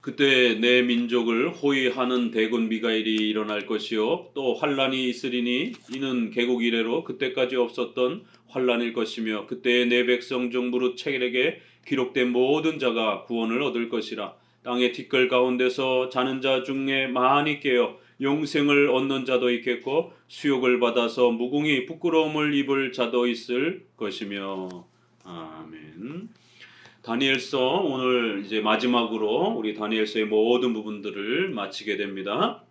그때 내 민족을 호위하는 대군 미가엘이 일어날 것이요 또 환란이 있으리니 이는 개국 이래로 그때까지 없었던 환란일 것이며 그때의 내 백성 중 무릇 책에 기록된 모든 자가 구원을 얻을 것이라. 땅의 티끌 가운데서 자는 자 중에 많이 깨어 영생을 얻는 자도 있겠고 수욕을 받아서 무궁히 부끄러움을 입을 자도 있을 것이며. 아멘. 다니엘서 오늘 이제 마지막으로 우리 다니엘서의 모든 부분들을 마치게 됩니다.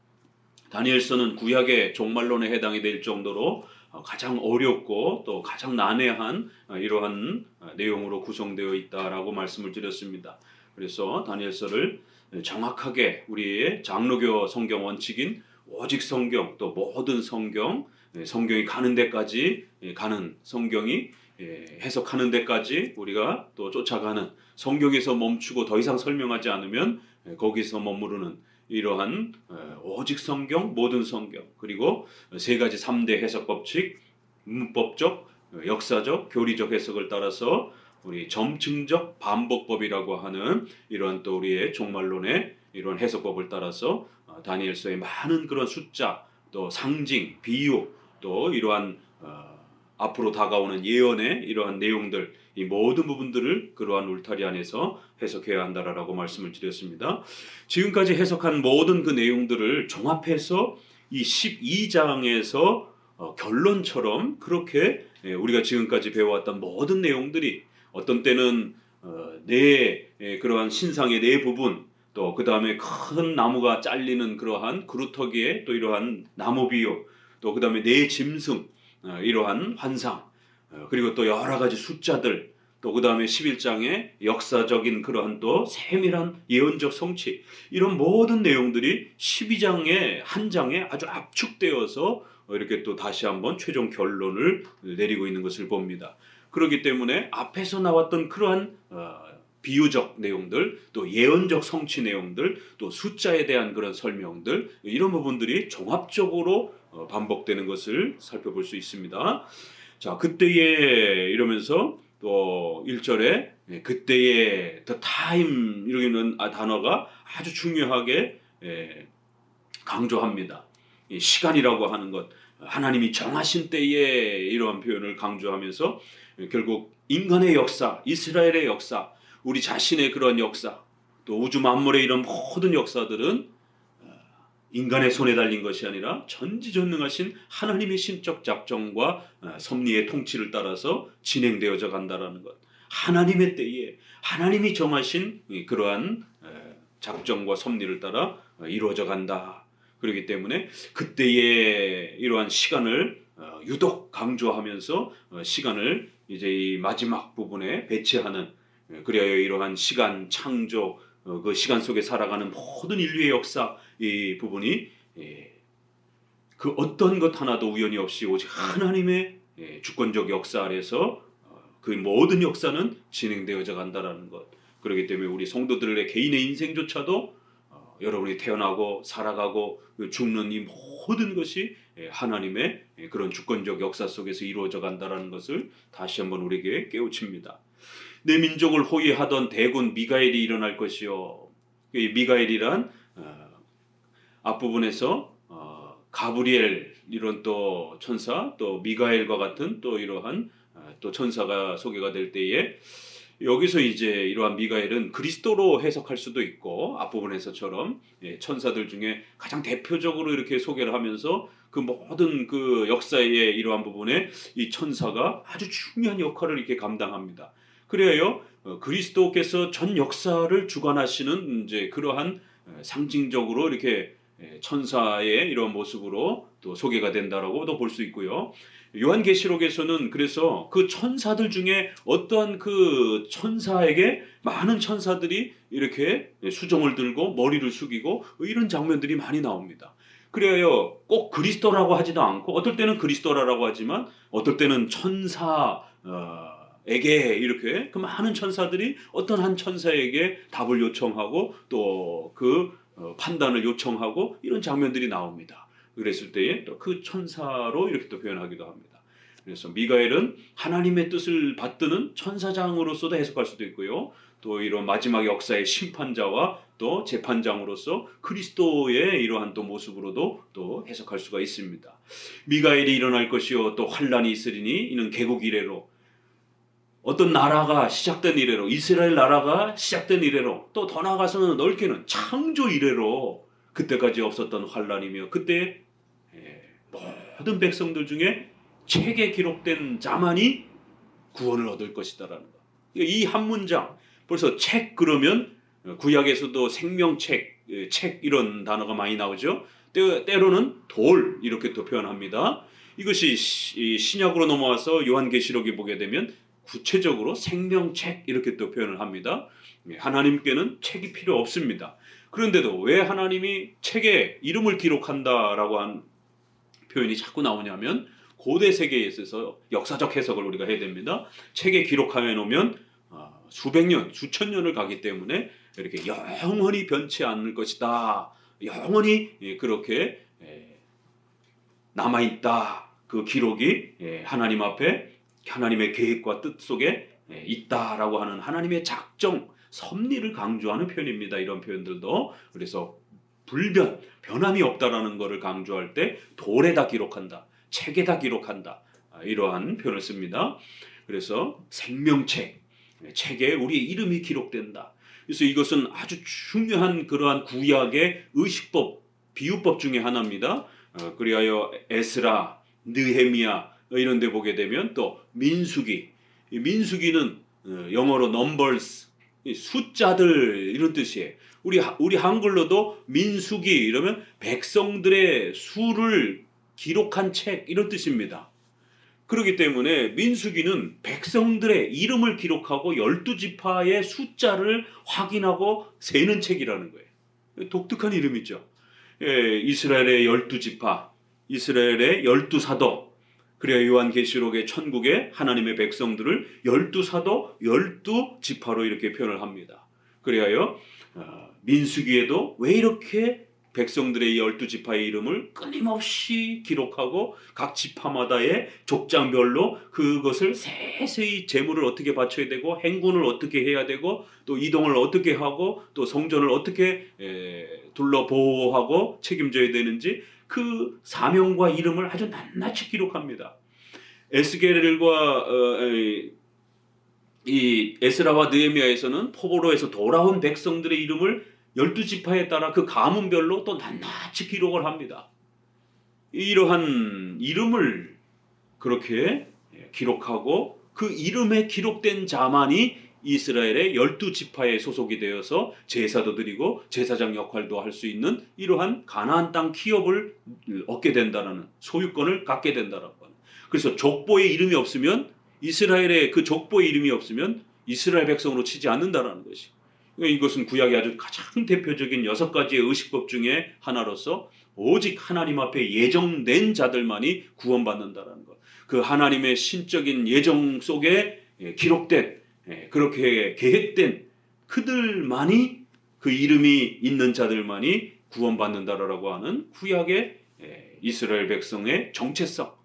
다니엘서는 구약의 종말론에 해당이 될 정도로 가장 어렵고 또 가장 난해한 이러한 내용으로 구성되어 있다라고 말씀을 드렸습니다. 그래서 다니엘서를 정확하게 우리의 장로교 성경 원칙인 오직 성경 또 모든 성경, 성경이 가는 데까지 가는 성경이 해석하는 데까지 우리가 또 쫓아가는, 성경에서 멈추고 더 이상 설명하지 않으면 거기서 머무르는 이러한 오직 성경, 모든 성경, 그리고 세 가지 3대 해석 법칙, 문법적, 역사적, 교리적 해석을 따라서 우리 점층적 반복법이라고 하는 이러한 또 우리의 종말론의 이런 해석법을 따라서 다니엘서의 많은 그런 숫자, 또 상징, 비유, 또 이러한 앞으로 다가오는 예언의 이러한 내용들, 이 모든 부분들을 그러한 울타리 안에서 해석해야 한다라고 말씀을 드렸습니다. 지금까지 해석한 모든 그 내용들을 종합해서 이 12장에서 결론처럼 그렇게 우리가 지금까지 배워왔던 모든 내용들이 어떤 때는 그러한 신상의 네 부분, 또 그 다음에 큰 나무가 잘리는 그러한 그루터기에 또 이러한 나무 비유, 또 그 다음에 네 짐승, 이러한 환상, 그리고 또 여러 가지 숫자들, 또 그 다음에 11장의 역사적인 그러한 또 세밀한 예언적 성취, 이런 모든 내용들이 12장의 한 장에 아주 압축되어서 이렇게 또 다시 한번 최종 결론을 내리고 있는 것을 봅니다. 그렇기 때문에 앞에서 나왔던 그러한 비유적 내용들, 또 예언적 성취 내용들, 또 숫자에 대한 그런 설명들, 이런 부분들이 종합적으로 반복되는 것을 살펴볼 수 있습니다. 자, 그때에 이러면서 또 1절에 그때의 the time 이라는 단어가 아주 중요하게 강조합니다. 이 시간이라고 하는 것, 하나님이 정하신 때에 이러한 표현을 강조하면서 결국 인간의 역사, 이스라엘의 역사, 우리 자신의 그런 역사, 또 우주 만물의 이런 모든 역사들은 인간의 손에 달린 것이 아니라 전지전능하신 하나님의 신적 작정과 섭리의 통치를 따라서 진행되어져 간다라는 것. 하나님의 때에 하나님이 정하신 그러한 작정과 섭리를 따라 이루어져 간다. 그렇기 때문에 그때의 이러한 시간을 유독 강조하면서 시간을 이제 이 마지막 부분에 배치하는, 그래야 이러한 시간 창조, 그 시간 속에 살아가는 모든 인류의 역사, 이 부분이 그 어떤 것 하나도 우연이 없이 오직 하나님의 주권적 역사 아래서 그 모든 역사는 진행되어져 간다라는 것. 그렇기 때문에 우리 성도들의 개인의 인생조차도 여러분이 태어나고 살아가고 죽는 이 모든 것이 하나님의 그런 주권적 역사 속에서 이루어져 간다라는 것을 다시 한번 우리에게 깨우칩니다. 내 민족을 호위하던 대군 미가엘이 일어날 것이요. 이 미가엘이란 앞부분에서 가브리엘 이런 또 천사, 또 미가엘과 같은 또 이러한 또 천사가 소개가 될 때에 여기서 이제 이러한 미가엘은 그리스도로 해석할 수도 있고, 앞부분에서처럼 천사들 중에 가장 대표적으로 이렇게 소개를 하면서 그 모든 그 역사의 이러한 부분에 이 천사가 아주 중요한 역할을 이렇게 감당합니다. 그래요, 그리스도께서 전 역사를 주관하시는 이제 그러한 상징적으로 이렇게 천사의 이런 모습으로 또 소개가 된다라고도 볼 수 있고요. 요한계시록에서는 그래서 그 천사들 중에 어떠한 그 천사에게 많은 천사들이 이렇게 수정을 들고 머리를 숙이고 이런 장면들이 많이 나옵니다. 그래요, 꼭 그리스도라고 하지도 않고, 어떨 때는 그리스도라고 하지만 어떨 때는 천사에게 이렇게 그 많은 천사들이 어떤 한 천사에게 답을 요청하고 또 그 판단을 요청하고 이런 장면들이 나옵니다. 그랬을 때에 또 그 천사로 이렇게 또 표현하기도 합니다. 그래서 미가엘은 하나님의 뜻을 받드는 천사장으로서도 해석할 수도 있고요. 또 이런 마지막 역사의 심판자와 또 재판장으로서 그리스도의 이러한 또 모습으로도 또 해석할 수가 있습니다. 미가엘이 일어날 것이요 또 환란이 있으리니 이는 개국 이래로, 어떤 나라가 시작된 이래로, 이스라엘 나라가 시작된 이래로, 또 더 나아가서는 넓게는 창조 이래로 그때까지 없었던 환란이며, 그때 모든 백성들 중에 책에 기록된 자만이 구원을 얻을 것이다라는 거. 이 한 문장, 벌써 책 그러면 구약에서도 생명책, 책 이런 단어가 많이 나오죠. 때로는 돌 이렇게 또 표현합니다. 이것이 신약으로 넘어와서 요한계시록에 보게 되면 구체적으로 생명책 이렇게 또 표현을 합니다. 하나님께는 책이 필요 없습니다. 그런데도 왜 하나님이 책에 이름을 기록한다라고 한 표현이 자꾸 나오냐면, 고대 세계에 있어서 역사적 해석을 우리가 해야 됩니다. 책에 기록해 놓으면 수백 년, 수천 년을 가기 때문에 이렇게 영원히 변치 않을 것이다. 영원히 그렇게 남아있다. 그 기록이 하나님 앞에 하나님의 계획과 뜻 속에 있다라고 하는 하나님의 작정, 섭리를 강조하는 표현입니다. 이런 표현들도. 그래서 변함이 없다라는 것을 강조할 때 돌에다 기록한다, 책에다 기록한다, 이러한 표현을 씁니다. 그래서 생명책, 책에 우리의 이름이 기록된다. 그래서 이것은 아주 중요한 그러한 구약의 의식법, 비유법 중에 하나입니다. 그리하여 에스라, 느헤미야 이런 데 보게 되면 또 민수기, 민수기는 영어로 numbers, 숫자들 이런 뜻이에요. 우리 한글로도 민수기 이러면 백성들의 수를 기록한 책 이런 뜻입니다. 그렇기 때문에 민수기는 백성들의 이름을 기록하고 12지파의 숫자를 확인하고 세는 책이라는 거예요. 독특한 이름이죠. 이스라엘의 12지파, 이스라엘의 12사도, 그래야 요한계시록의 천국의 하나님의 백성들을 12사도, 12지파로 이렇게 표현을 합니다. 그래야 민수기에도 왜 이렇게 백성들의 12지파의 이름을 끊임없이 기록하고 각 지파마다의 족장별로 그것을 세세히 제물을 어떻게 바쳐야 되고 행군을 어떻게 해야 되고 또 이동을 어떻게 하고 또 성전을 어떻게 둘러 보호하고 책임져야 되는지 그 사명과 이름을 아주 낱낱이 기록합니다. 에스겔과 이 에스라와 느헤미야에서는 포로에서 돌아온 백성들의 이름을 12지파에 따라 그 가문별로 또 낱낱이 기록을 합니다. 이러한 이름을 그렇게 기록하고 그 이름에 기록된 자만이 이스라엘의 12지파에 소속이 되어서 제사도 드리고 제사장 역할도 할 수 있는 이러한 가나안 땅 기업을 얻게 된다는, 소유권을 갖게 된다는 것. 그래서 족보에 이름이 없으면, 이스라엘의 그 족보에 이름이 없으면 이스라엘 백성으로 치지 않는다는 것이. 이것은 구약의 아주 가장 대표적인 6가지의 의식법 중에 하나로서 오직 하나님 앞에 예정된 자들만이 구원받는다는 것. 그 하나님의 신적인 예정 속에 기록된, 그렇게 계획된 그들만이, 그 이름이 있는 자들만이 구원받는다라고 하는 구약의 이스라엘 백성의 정체성,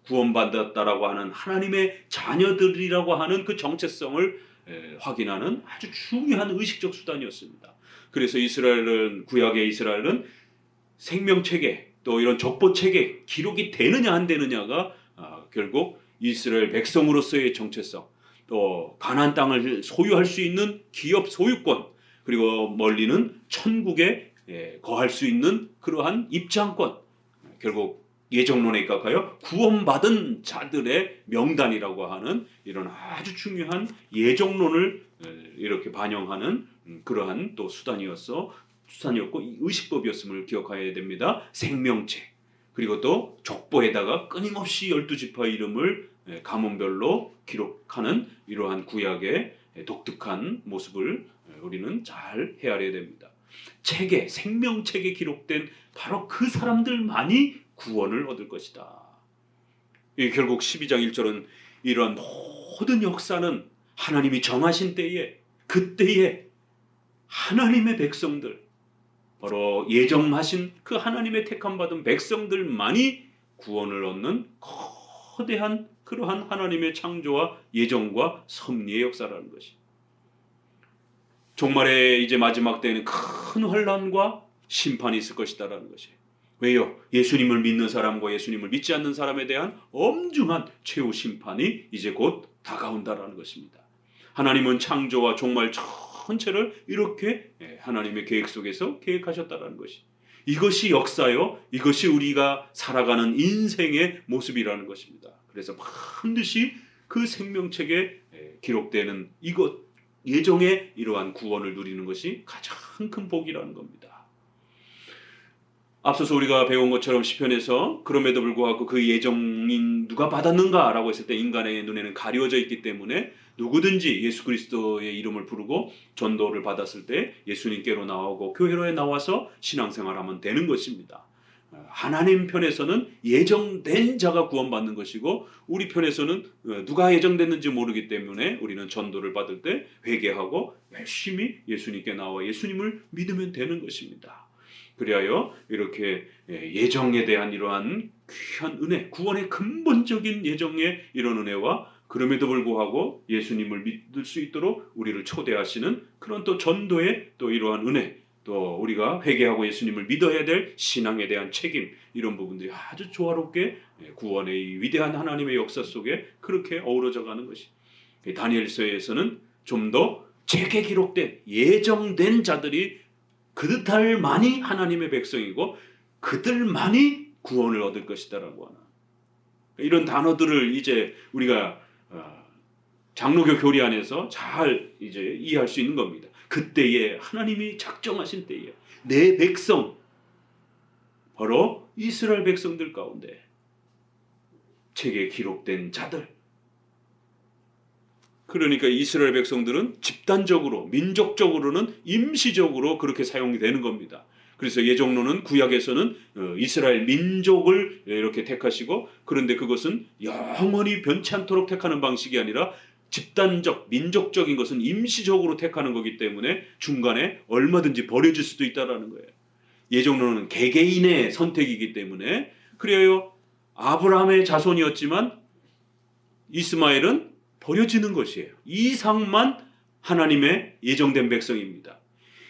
구원받았다라고 하는 하나님의 자녀들이라고 하는 그 정체성을 확인하는 아주 중요한 의식적 수단이었습니다. 그래서 구약의 이스라엘은 생명책에 또 이런 족보책에 기록이 되느냐 안 되느냐가 결국 이스라엘 백성으로서의 정체성, 또 가나안 땅을 소유할 수 있는 기업 소유권, 그리고 멀리는 천국에 거할 수 있는 그러한 입장권, 결국 예정론에 입각하여 구원받은 자들의 명단이라고 하는 이런 아주 중요한 예정론을 이렇게 반영하는 그러한 또 수단이었고 의식법이었음을 기억해야 됩니다. 생명책, 그리고 또 족보에다가 끊임없이 12지파 이름을 가문별로 기록하는 이러한 구약의 독특한 모습을 우리는 잘 헤아려야 됩니다. 생명책에 기록된 바로 그 사람들만이 구원을 얻을 것이다. 결국 12장 1절은 이러한 모든 역사는 하나님이 정하신 때에, 그때에 하나님의 백성들, 바로 예정하신 그 하나님의 택함받은 백성들만이 구원을 얻는 거대한 그러한 하나님의 창조와 예정과 섭리의 역사라는 것이. 종말의 이제 마지막 때에는 큰 환난과 심판이 있을 것이다라는 것이. 왜요? 예수님을 믿는 사람과 예수님을 믿지 않는 사람에 대한 엄중한 최후 심판이 이제 곧 다가온다라는 것입니다. 하나님은 창조와 종말 전체를 이렇게 하나님의 계획 속에서 계획하셨다라는 것이. 이것이 역사요. 이것이 우리가 살아가는 인생의 모습이라는 것입니다. 그래서 반드시 그 생명책에 기록되는 이것 예정의 이러한 구원을 누리는 것이 가장 큰 복이라는 겁니다. 앞서서 우리가 배운 것처럼 시편에서 그럼에도 불구하고 그 예정인 누가 받았는가라고 했을 때 인간의 눈에는 가려져 있기 때문에 누구든지 예수 그리스도의 이름을 부르고 전도를 받았을 때 예수님께로 나오고 교회로에 나와서 신앙생활하면 되는 것입니다. 하나님 편에서는 예정된 자가 구원받는 것이고 우리 편에서는 누가 예정됐는지 모르기 때문에 우리는 전도를 받을 때 회개하고 열심히 예수님께 나와 예수님을 믿으면 되는 것입니다. 그리하여 이렇게 예정에 대한 이러한 귀한 은혜, 구원의 근본적인 예정의 이런 은혜와 그럼에도 불구하고 예수님을 믿을 수 있도록 우리를 초대하시는 그런 또 전도의 또 이러한 은혜, 또 우리가 회개하고 예수님을 믿어야 될 신앙에 대한 책임, 이런 부분들이 아주 조화롭게 구원의 이 위대한 하나님의 역사 속에 그렇게 어우러져 가는 것이. 다니엘서에서는 좀 더 제게 기록된 예정된 자들이 그들만이 하나님의 백성이고 그들만이 구원을 얻을 것이다라고 하나 이런 단어들을 이제 우리가 장로교 교리 안에서 잘 이제 이해할 수 있는 겁니다. 그때에 하나님이 작정하신 때에 내 백성 바로 이스라엘 백성들 가운데 책에 기록된 자들, 그러니까 이스라엘 백성들은 집단적으로 민족적으로는 임시적으로 그렇게 사용이 되는 겁니다. 그래서 예정론은 구약에서는 이스라엘 민족을 이렇게 택하시고 그런데 그것은 영원히 변치 않도록 택하는 방식이 아니라 집단적 민족적인 것은 임시적으로 택하는 거기 때문에 중간에 얼마든지 버려질 수도 있다라는 거예요. 예정론은 개개인의 선택이기 때문에 그래요. 아브라함의 자손이었지만 이스마엘은 버려지는 것이에요. 이삭만 하나님의 예정된 백성입니다.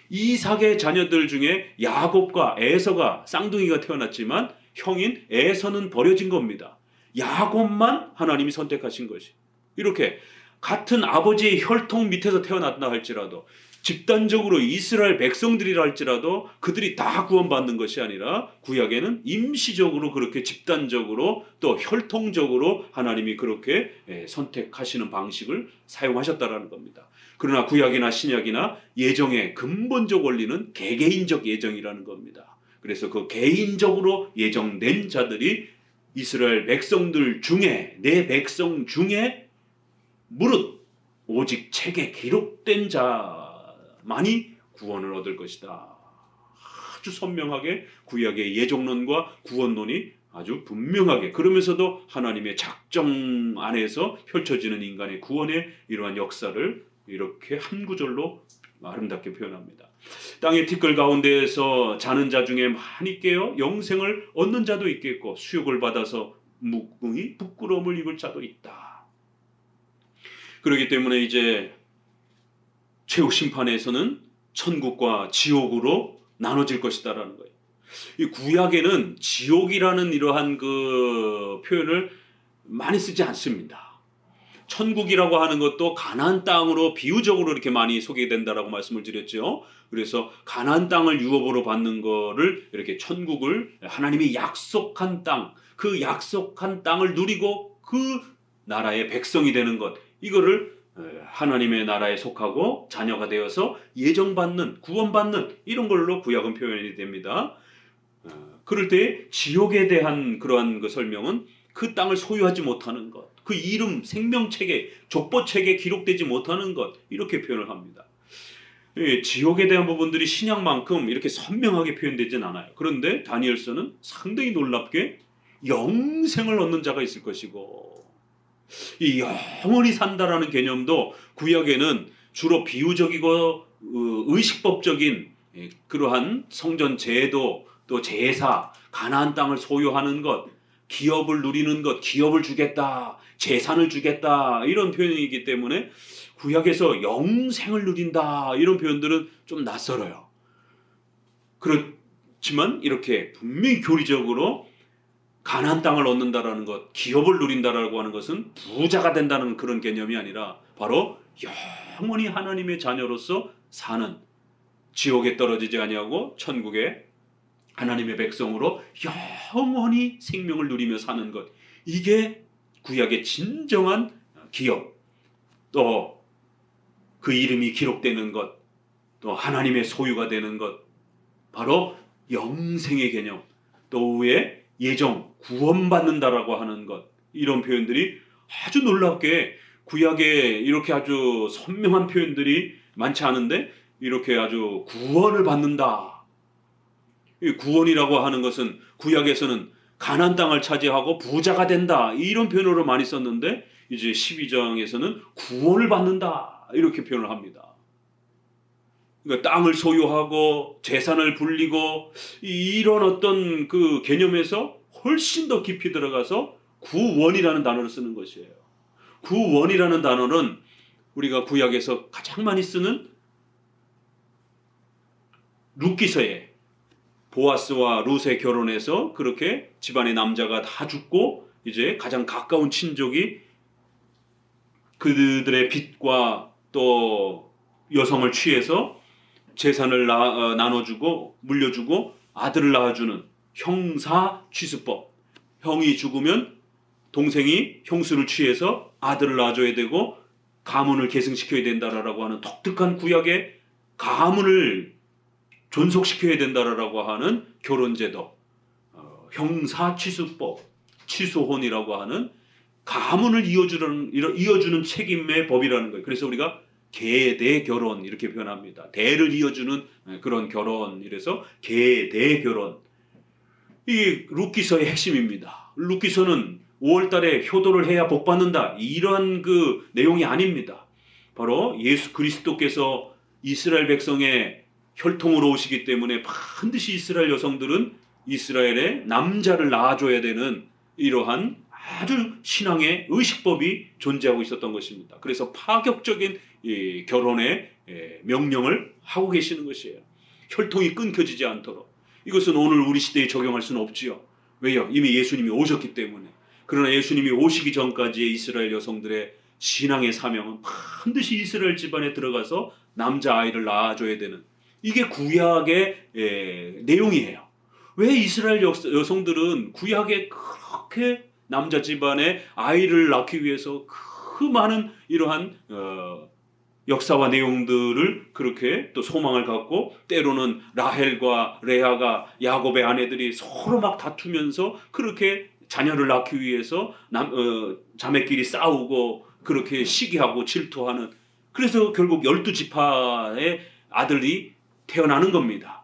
이삭의 자녀들 중에 야곱과 에서가 쌍둥이가 태어났지만 형인 에서는 버려진 겁니다. 야곱만 하나님이 선택하신 것이. 이렇게 같은 아버지의 혈통 밑에서 태어났다 할지라도 집단적으로 이스라엘 백성들이라 할지라도 그들이 다 구원받는 것이 아니라 구약에는 임시적으로 그렇게 집단적으로 또 혈통적으로 하나님이 그렇게 선택하시는 방식을 사용하셨다라는 겁니다. 그러나 구약이나 신약이나 예정의 근본적 원리는 개개인적 예정이라는 겁니다. 그래서 그 개인적으로 예정된 자들이 이스라엘 백성들 중에 내 백성 중에 무릇 오직 책에 기록된 자만이 구원을 얻을 것이다. 아주 선명하게 구약의 예정론과 구원론이 아주 분명하게 그러면서도 하나님의 작정 안에서 펼쳐지는 인간의 구원의 이러한 역사를 이렇게 한 구절로 아름답게 표현합니다. 땅의 티끌 가운데에서 자는 자 중에 많이 깨어 영생을 얻는 자도 있겠고 수욕을 받아서 묵묵히 부끄러움을 입을 자도 있다. 그렇기 때문에 이제 최후 심판에서는 천국과 지옥으로 나눠질 것이다라는 거예요. 이 구약에는 지옥이라는 이러한 그 표현을 많이 쓰지 않습니다. 천국이라고 하는 것도 가나안 땅으로 비유적으로 이렇게 많이 소개된다라고 말씀을 드렸죠. 그래서 가나안 땅을 유업으로 받는 거를 이렇게 천국을 하나님이 약속한 땅, 그 약속한 땅을 누리고 그 나라의 백성이 되는 것, 이거를 하나님의 나라에 속하고 자녀가 되어서 예정받는, 구원받는 이런 걸로 구약은 표현이 됩니다. 그럴 때 지옥에 대한 그러한 그 설명은 그 땅을 소유하지 못하는 것, 그 이름 생명책에 족보책에 기록되지 못하는 것, 이렇게 표현을 합니다. 지옥에 대한 부분들이 신약만큼 이렇게 선명하게 표현되진 않아요. 그런데 다니엘서는 상당히 놀랍게 영생을 얻는 자가 있을 것이고, 이 영원히 산다라는 개념도 구약에는 주로 비유적이고 의식법적인 그러한 성전 제도, 또 제사, 가나안 땅을 소유하는 것, 기업을 누리는 것, 기업을 주겠다, 재산을 주겠다 이런 표현이기 때문에 구약에서 영생을 누린다 이런 표현들은 좀 낯설어요. 그렇지만 이렇게 분명히 교리적으로 가나안 땅을 얻는다라는 것, 기업을 누린다라고 하는 것은 부자가 된다는 그런 개념이 아니라 바로 영원히 하나님의 자녀로서 사는, 지옥에 떨어지지 아니하고 천국에 하나님의 백성으로 영원히 생명을 누리며 사는 것, 이게 구약의 진정한 기업, 또 그 이름이 기록되는 것, 또 하나님의 소유가 되는 것, 바로 영생의 개념, 또 후에 예정, 구원받는다라고 하는 것, 이런 표현들이 아주 놀랍게 구약에 이렇게 아주 선명한 표현들이 많지 않은데 이렇게 아주 구원을 받는다. 이 구원이라고 하는 것은 구약에서는 가나안 땅을 차지하고 부자가 된다 이런 표현으로 많이 썼는데 이제 12장에서는 구원을 받는다 이렇게 표현을 합니다. 그러니까 땅을 소유하고 재산을 불리고 이런 어떤 그 개념에서 훨씬 더 깊이 들어가서 구원이라는 단어를 쓰는 것이에요. 구원이라는 단어는 우리가 구약에서 가장 많이 쓰는 룻기서에 보아스와 룻의 결혼해서 그렇게 집안의 남자가 다 죽고 이제 가장 가까운 친족이 그들의 빚과 또 여성을 취해서 재산을 나눠주고 물려주고 아들을 낳아주는 형사 취수법. 형이 죽으면 동생이 형수를 취해서 아들을 낳아줘야 되고 가문을 계승시켜야 된다라고 하는 독특한 구약의 가문을 존속시켜야 된다라고 하는 결혼제도, 형사 취수법, 취소혼이라고 하는 가문을 이어주는 책임의 법이라는 거예요. 그래서 우리가 계대 결혼 이렇게 표현합니다. 대를 이어주는 그런 결혼, 이래서 계대 결혼. 이게 룻기서의 핵심입니다. 룻기서는 5월달에 효도를 해야 복 받는다 이런 그 내용이 아닙니다. 바로 예수 그리스도께서 이스라엘 백성의 혈통으로 오시기 때문에 반드시 이스라엘 여성들은 이스라엘의 남자를 낳아줘야 되는 이러한 아주 신앙의 의식법이 존재하고 있었던 것입니다. 그래서 파격적인 이 결혼의 명령을 하고 계시는 것이에요. 혈통이 끊겨지지 않도록. 이것은 오늘 우리 시대에 적용할 수는 없지요. 왜요? 이미 예수님이 오셨기 때문에. 그러나 예수님이 오시기 전까지의 이스라엘 여성들의 신앙의 사명은 반드시 이스라엘 집안에 들어가서 남자아이를 낳아줘야 되는, 이게 구약의 내용이에요. 왜 이스라엘 여성들은 구약에 그렇게 남자 집안에 아이를 낳기 위해서 그 많은 이러한 역사와 내용들을 그렇게 또 소망을 갖고, 때로는 라헬과 레아가 야곱의 아내들이 서로 막 다투면서 그렇게 자녀를 낳기 위해서 자매끼리 싸우고 그렇게 시기하고 질투하는, 그래서 결국 12지파의 아들이 태어나는 겁니다.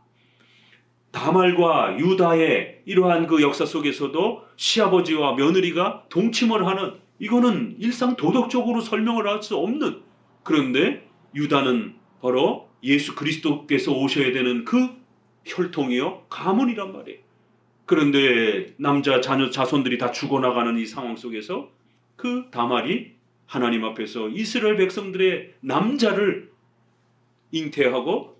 다말과 유다의 이러한 그 역사 속에서도 시아버지와 며느리가 동침을 하는, 이거는 일상 도덕적으로 설명을 할 수 없는, 그런데 유다는 바로 예수 그리스도께서 오셔야 되는 그 혈통이요 가문이란 말이에요. 그런데 남자 자손들이 다 죽어나가는 이 상황 속에서 그 다말이 하나님 앞에서 이스라엘 백성들의 남자를 잉태하고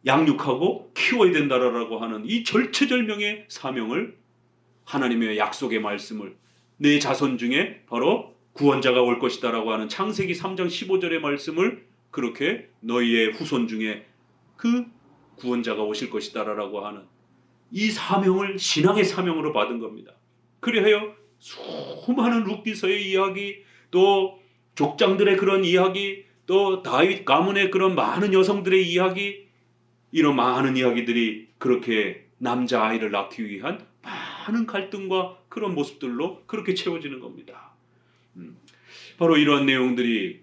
양육하고 키워야 된다라고 하는 이 절체절명의 사명을, 하나님의 약속의 말씀을, 내 자손 중에 바로 구원자가 올 것이다라고 하는 창세기 3장 15절의 말씀을 그렇게 너희의 후손 중에 그 구원자가 오실 것이다라고 하는 이 사명을 신앙의 사명으로 받은 겁니다. 그리하여 수많은 룻기서의 이야기, 또 족장들의 그런 이야기, 또 다윗 가문의 그런 많은 여성들의 이야기, 이런 많은 이야기들이 그렇게 남자아이를 낳기 위한 많은 갈등과 그런 모습들로 그렇게 채워지는 겁니다. 바로 이런 내용들이,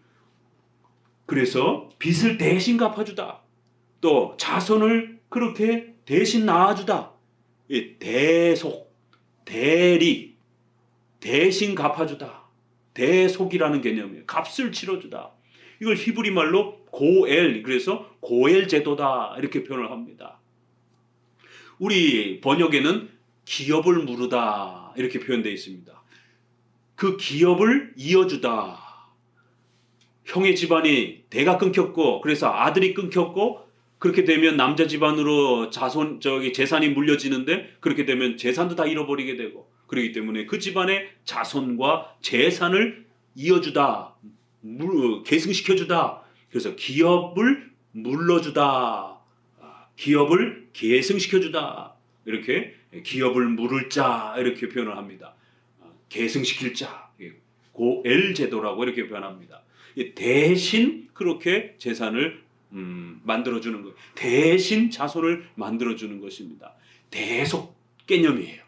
그래서 빚을 대신 갚아주다, 또 자손을 그렇게 대신 낳아주다, 대속, 대리, 대신 갚아주다, 대속이라는 개념이에요. 값을 치러주다. 이걸 히브리 말로 고엘, 그래서 고엘 제도다 이렇게 표현을 합니다. 우리 번역에는 기업을 무르다 이렇게 표현되어 있습니다. 그 기업을 이어주다. 형의 집안이 대가 끊겼고 그래서 아들이 끊겼고 그렇게 되면 남자 집안으로 재산이 물려지는데 그렇게 되면 재산도 다 잃어버리게 되고 그렇기 때문에 그 집안의 자손과 재산을 이어주다. 계승시켜주다. 그래서 기업을 물러주다. 기업을 계승시켜주다. 이렇게 기업을 물을 자 이렇게 표현을 합니다. 계승시킬 자. 고엘 제도라고 이렇게 표현합니다. 대신 그렇게 재산을 만들어주는 것, 대신 자손을 만들어주는 것입니다. 대속 개념이에요.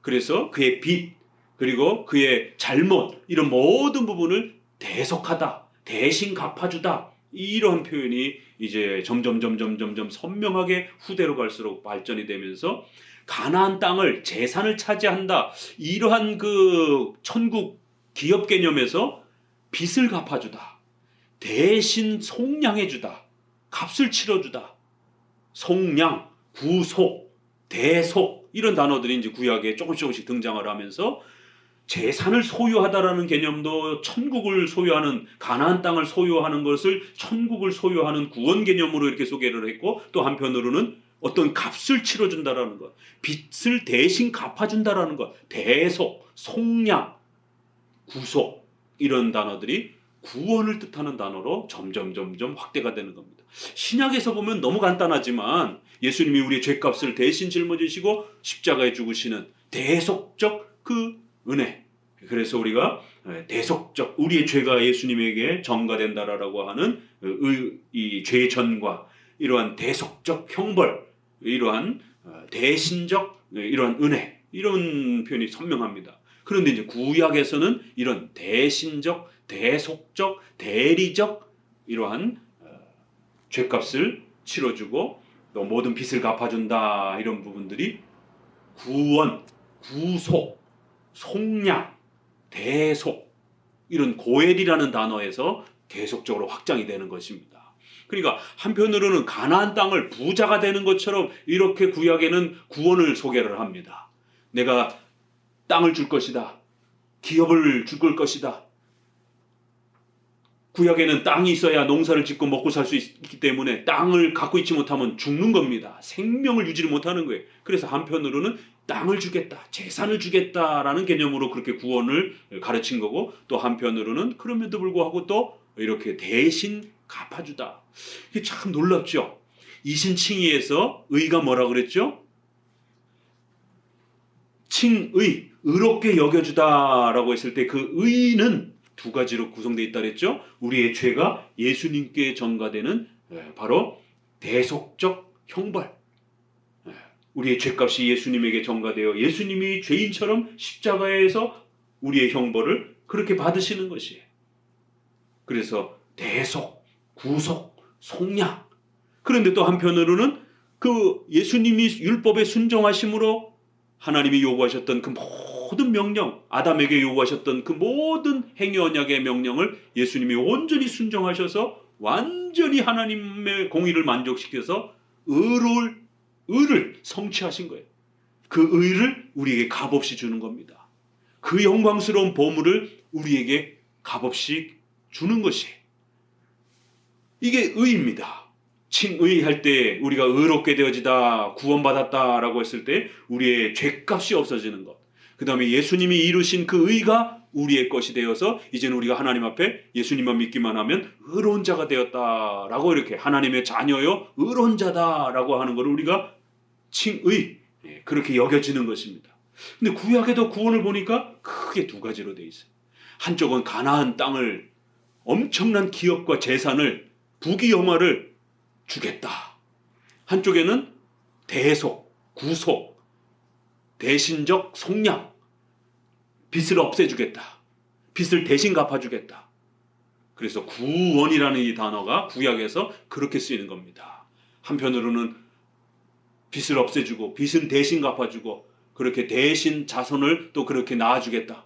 그래서 그의 빚 그리고 그의 잘못 이런 모든 부분을 대속하다, 대신 갚아주다 이런 표현이 이제 점점 선명하게 후대로 갈수록 발전이 되면서 가나안 땅을 재산을 차지한다 이러한 그 천국 기업 개념에서 빚을 갚아주다, 대신 속량해주다, 값을 치러주다, 속량, 구속, 대속 이런 단어들이 이제 구약에 조금씩 등장을 하면서 재산을 소유하다라는 개념도 천국을 소유하는 가나안 땅을 소유하는 것을 천국을 소유하는 구원 개념으로 이렇게 소개를 했고 또 한편으로는 어떤 값을 치러준다라는 것, 빚을 대신 갚아준다라는 것, 대속, 속량, 구속 이런 단어들이 구원을 뜻하는 단어로 점점 확대가 되는 겁니다. 신약에서 보면 너무 간단하지만 예수님이 우리의 죄값을 대신 짊어지시고 십자가에 죽으시는 대속적 그 은혜. 그래서 우리가 대속적 우리의 죄가 예수님에게 전가된다라고 하는 이 죄의 전과 이러한 대속적 형벌, 이러한 대신적 이러한 은혜 이런 표현이 선명합니다. 그런데 이제 구약에서는 이런 대신적, 대속적, 대리적 이러한 죄값을 치러주고 또 모든 빚을 갚아준다 이런 부분들이 구원, 구속, 속량, 대속 이런 고엘이라는 단어에서 계속적으로 확장이 되는 것입니다. 그러니까 한편으로는 가나안 땅을 부자가 되는 것처럼 이렇게 구약에는 구원을 소개를 합니다. 내가 땅을 줄 것이다. 기업을 줄 것이다. 구약에는 땅이 있어야 농사를 짓고 먹고 살 수 있기 때문에 땅을 갖고 있지 못하면 죽는 겁니다. 생명을 유지를 못하는 거예요. 그래서 한편으로는 땅을 주겠다, 재산을 주겠다라는 개념으로 그렇게 구원을 가르친 거고 또 한편으로는 그럼에도 불구하고 또 이렇게 대신 갚아주다. 이게 참 놀랍죠. 이신칭의에서 의가 뭐라 그랬죠? 칭의, 의롭게 여겨주다라고 했을 때 그 의는 두 가지로 구성되어 있다 그랬죠. 우리의 죄가 예수님께 전가되는 바로 대속적 형벌. 우리의 죄값이 예수님에게 전가되어 예수님이 죄인처럼 십자가에서 우리의 형벌을 그렇게 받으시는 것이에요. 그래서 대속, 구속, 속량. 그런데 또 한편으로는 그 예수님이 율법에 순종하심으로 하나님이 요구하셨던 그 모든 명령, 아담에게 요구하셨던 그 모든 행위 언약의 명령을 예수님이 온전히 순종하셔서 완전히 하나님의 공의를 만족시켜서 의를 성취하신 거예요. 그 의를 우리에게 값없이 주는 겁니다. 그 영광스러운 보물을 우리에게 값없이 주는 것이에요. 이게 의입니다. 칭의할 때 우리가 의롭게 되어지다, 구원받았다라고 했을 때 우리의 죄값이 없어지는 것. 그 다음에 예수님이 이루신 그 의가 우리의 것이 되어서 이제는 우리가 하나님 앞에 예수님만 믿기만 하면 의로운 자가 되었다라고 이렇게 하나님의 자녀요 의로운 자다라고 하는 걸 우리가 칭의 그렇게 여겨지는 것입니다. 근데 구약에도 구원을 보니까 크게 두 가지로 되어 있어요. 한쪽은 가나안 땅을 엄청난 기업과 재산을 부귀영화를 주겠다. 한쪽에는 대속, 구속, 대신적 속량, 빚을 없애주겠다. 빚을 대신 갚아주겠다. 그래서 구원이라는 이 단어가 구약에서 그렇게 쓰이는 겁니다. 한편으로는 빚을 없애주고 빚은 대신 갚아주고 그렇게 대신 자손을 또 그렇게 낳아주겠다.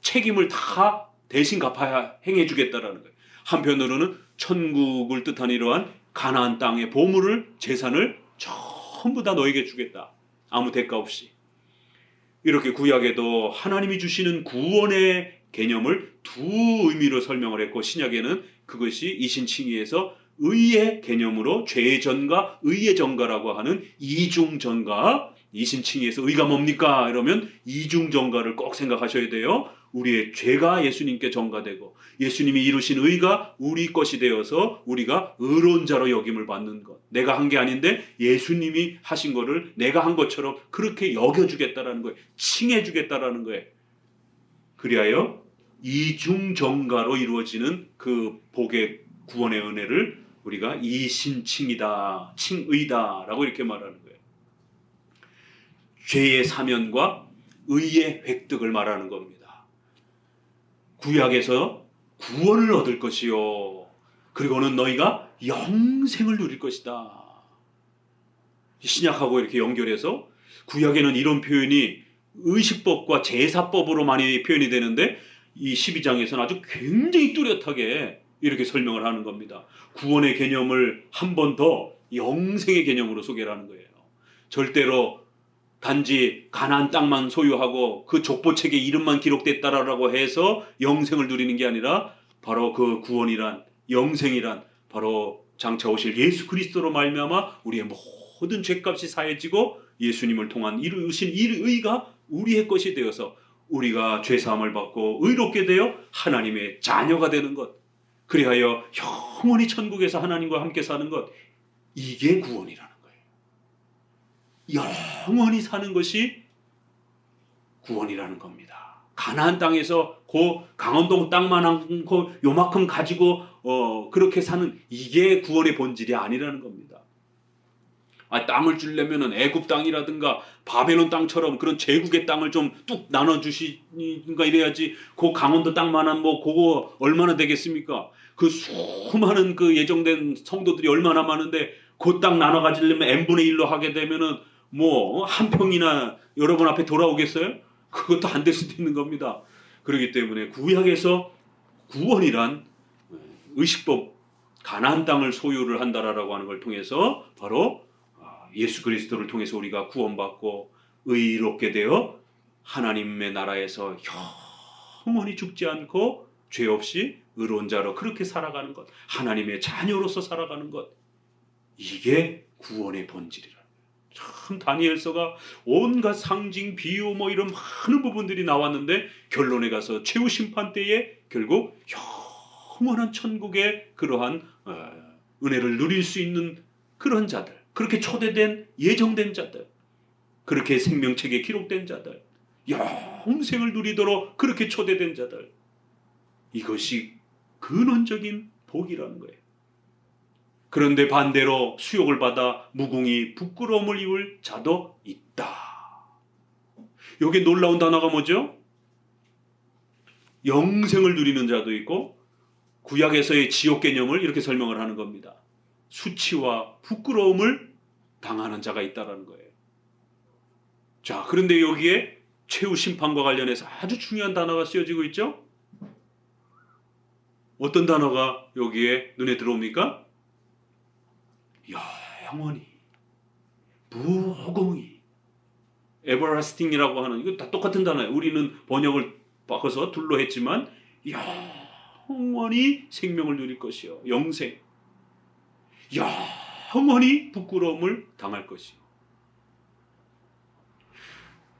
책임을 다 대신 갚아야 행해주겠다라는 거예요. 한편으로는 천국을 뜻한 이러한 가나안 땅의 보물을 재산을 전부 다 너에게 주겠다. 아무 대가 없이. 이렇게 구약에도 하나님이 주시는 구원의 개념을 두 의미로 설명을 했고, 신약에는 그것이 이신칭의에서 의의 개념으로 죄의 전가, 의의 전가라고 하는 이중 전가, 이신칭의에서 의가 뭡니까? 이러면 이중 전가를 꼭 생각하셔야 돼요. 우리의 죄가 예수님께 전가되고 예수님이 이루신 의가 우리 것이 되어서 우리가 의로운 자로 여김을 받는 것. 내가 한 게 아닌데 예수님이 하신 거를 내가 한 것처럼 그렇게 여겨주겠다라는 거예요. 칭해주겠다라는 거예요. 그리하여 이중 전가로 이루어지는 그 복의 구원의 은혜를 우리가 이신칭이다, 칭의다라고 이렇게 말하는 거예요. 죄의 사면과 의의 획득을 말하는 겁니다. 구약에서 구원을 얻을 것이요, 그리고는 너희가 영생을 누릴 것이다. 신약하고 이렇게 연결해서 구약에는 이런 표현이 의식법과 제사법으로 많이 표현이 되는데 이 12장에서는 아주 굉장히 뚜렷하게 이렇게 설명을 하는 겁니다. 구원의 개념을 한 번 더 영생의 개념으로 소개를 하는 거예요. 절대로 단지 가나안 땅만 소유하고 그 족보책에 이름만 기록됐다라고 해서 영생을 누리는 게 아니라 바로 그 구원이란, 영생이란 바로 장차 오실 예수 그리스도로 말미암아 우리의 모든 죄값이 사해지고 예수님을 통한 이루신 이 의가 우리의 것이 되어서 우리가 죄사함을 받고 의롭게 되어 하나님의 자녀가 되는 것, 그리하여 영원히 천국에서 하나님과 함께 사는 것, 이게 구원이라는 거예요. 영원히 사는 것이 구원이라는 겁니다. 가나안 땅에서 그 강원도 땅만한 그 요만큼 가지고 그렇게 사는, 이게 구원의 본질이 아니라는 겁니다. 땅을 주려면은 애굽 땅이라든가 바벨론 땅처럼 그런 제국의 땅을 좀 뚝 나눠주시는가 이래야지. 그 강원도 땅만한 뭐 그거 얼마나 되겠습니까? 그 수많은 그 예정된 성도들이 얼마나 많은데 그 땅 나눠 가지려면 n분의 1로 하게 되면은 뭐 한 평이나 여러분 앞에 돌아오겠어요? 그것도 안 될 수도 있는 겁니다. 그렇기 때문에 구약에서 구원이란 의식법 가나안 땅을 소유를 한다라고 하는 걸 통해서 바로 예수 그리스도를 통해서 우리가 구원받고 의롭게 되어 하나님의 나라에서 영원히 죽지 않고 죄 없이 의로운 자로 그렇게 살아가는 것, 하나님의 자녀로서 살아가는 것, 이게 구원의 본질이라는 거예요. 참 다니엘서가 온갖 상징, 비유 뭐 이런 많은 부분들이 나왔는데 결론에 가서 최후 심판 때에 결국 영원한 천국의 그러한 은혜를 누릴 수 있는 그런 자들, 그렇게 초대된 예정된 자들, 그렇게 생명책에 기록된 자들, 영생을 누리도록 그렇게 초대된 자들, 이것이 근원적인 복이라는 거예요. 그런데 반대로 수욕을 받아 무궁히 부끄러움을 입을 자도 있다. 여기 놀라운 단어가 뭐죠? 영생을 누리는 자도 있고, 구약에서의 지옥 개념을 이렇게 설명을 하는 겁니다. 수치와 부끄러움을 당하는 자가 있다라는 거예요. 자, 그런데 여기에 최후 심판과 관련해서 아주 중요한 단어가 쓰여지고 있죠? 어떤 단어가 여기에 눈에 들어옵니까? 영원히, 무궁히, everlasting이라고 하는, 이거 다 똑같은 단어예요. 우리는 번역을 바꿔서 둘로 했지만 영원히 생명을 누릴 것이요, 영생, 영원히 부끄러움을 당할 것이요.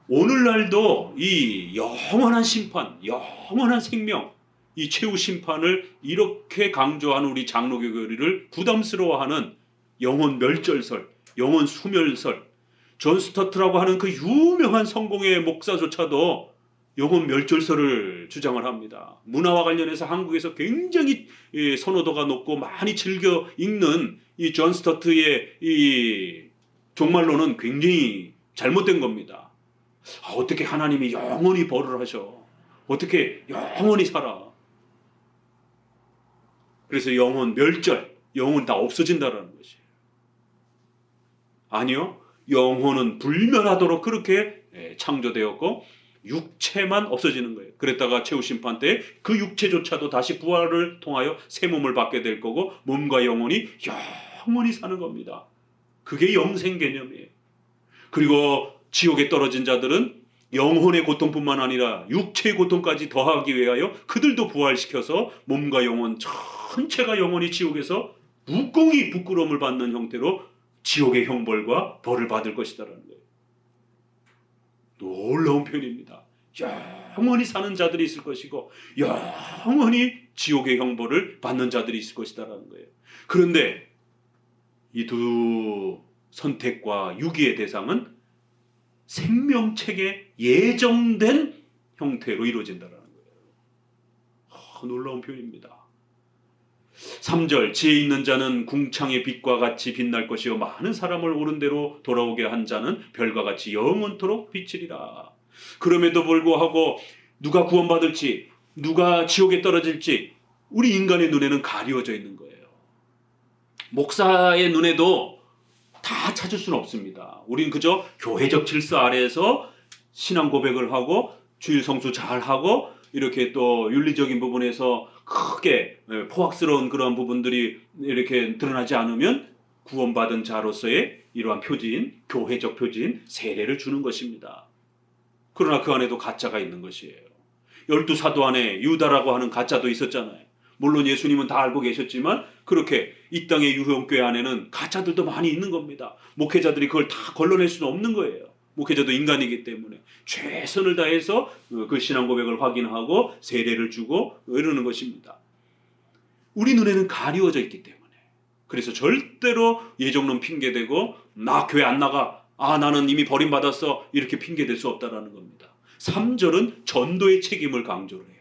오늘날도 이 영원한 심판, 영원한 생명, 이 최후 심판을 이렇게 강조하는 우리 장로교리를 부담스러워하는 영혼 멸절설, 영혼 소멸설, 존 스터트라고 하는 그 유명한 성공의 목사조차도 영혼 멸절설을 주장을 합니다. 문화와 관련해서 한국에서 굉장히 선호도가 높고 많이 즐겨 읽는 이 존 스터트의 이 종말론은 굉장히 잘못된 겁니다. 어떻게 하나님이 영원히 벌을 하셔? 어떻게 영원히 살아? 그래서 영혼 멸절, 영혼 다 없어진다라는 것이에요. 아니요, 영혼은 불멸하도록 그렇게 창조되었고 육체만 없어지는 거예요. 그랬다가 최후 심판 때 그 육체조차도 다시 부활을 통하여 새 몸을 받게 될 거고 몸과 영혼이 영원히 사는 겁니다. 그게 영생 개념이에요. 그리고 지옥에 떨어진 자들은 영혼의 고통뿐만 아니라 육체의 고통까지 더하기 위하여 그들도 부활시켜서 몸과 영혼 전체가 영원히 지옥에서 무공히 부끄러움을 받는 형태로 지옥의 형벌과 벌을 받을 것이다라는 거예요. 놀라운 표현입니다. 영원히 사는 자들이 있을 것이고 영원히 지옥의 형벌을 받는 자들이 있을 것이다라는 거예요. 그런데 이 두 선택과 유기의 대상은 생명책에 예정된 형태로 이루어진다는 거예요. 놀라운 표현입니다. 3절 지혜 있는 자는 궁창의 빛과 같이 빛날 것이요 많은 사람을 옳은 대로 돌아오게 한 자는 별과 같이 영원토록 비치리라. 그럼에도 불구하고 누가 구원받을지 누가 지옥에 떨어질지 우리 인간의 눈에는 가려져 있는 거예요. 목사의 눈에도 다 찾을 수는 없습니다. 우리는 그저 교회적 질서 아래에서 신앙 고백을 하고 주일 성수 잘하고 이렇게 또 윤리적인 부분에서 크게 포악스러운 그러한 부분들이 이렇게 드러나지 않으면 구원받은 자로서의 이러한 표지인 교회적 표지인 세례를 주는 것입니다. 그러나 그 안에도 가짜가 있는 것이에요. 12사도 안에 유다라고 하는 가짜도 있었잖아요. 물론 예수님은 다 알고 계셨지만 그렇게 이 땅의 유형교회 안에는 가짜들도 많이 있는 겁니다. 목회자들이 그걸 다 걸러낼 수는 없는 거예요. 목회자도 인간이기 때문에 최선을 다해서 그 신앙 고백을 확인하고 세례를 주고 이러는 것입니다. 우리 눈에는 가리워져 있기 때문에 그래서 절대로 예정론 핑계대고 나 교회 안 나가 나는 이미 버림받았어 이렇게 핑계댈 수 없다라는 겁니다. 3절은 전도의 책임을 강조를 해요.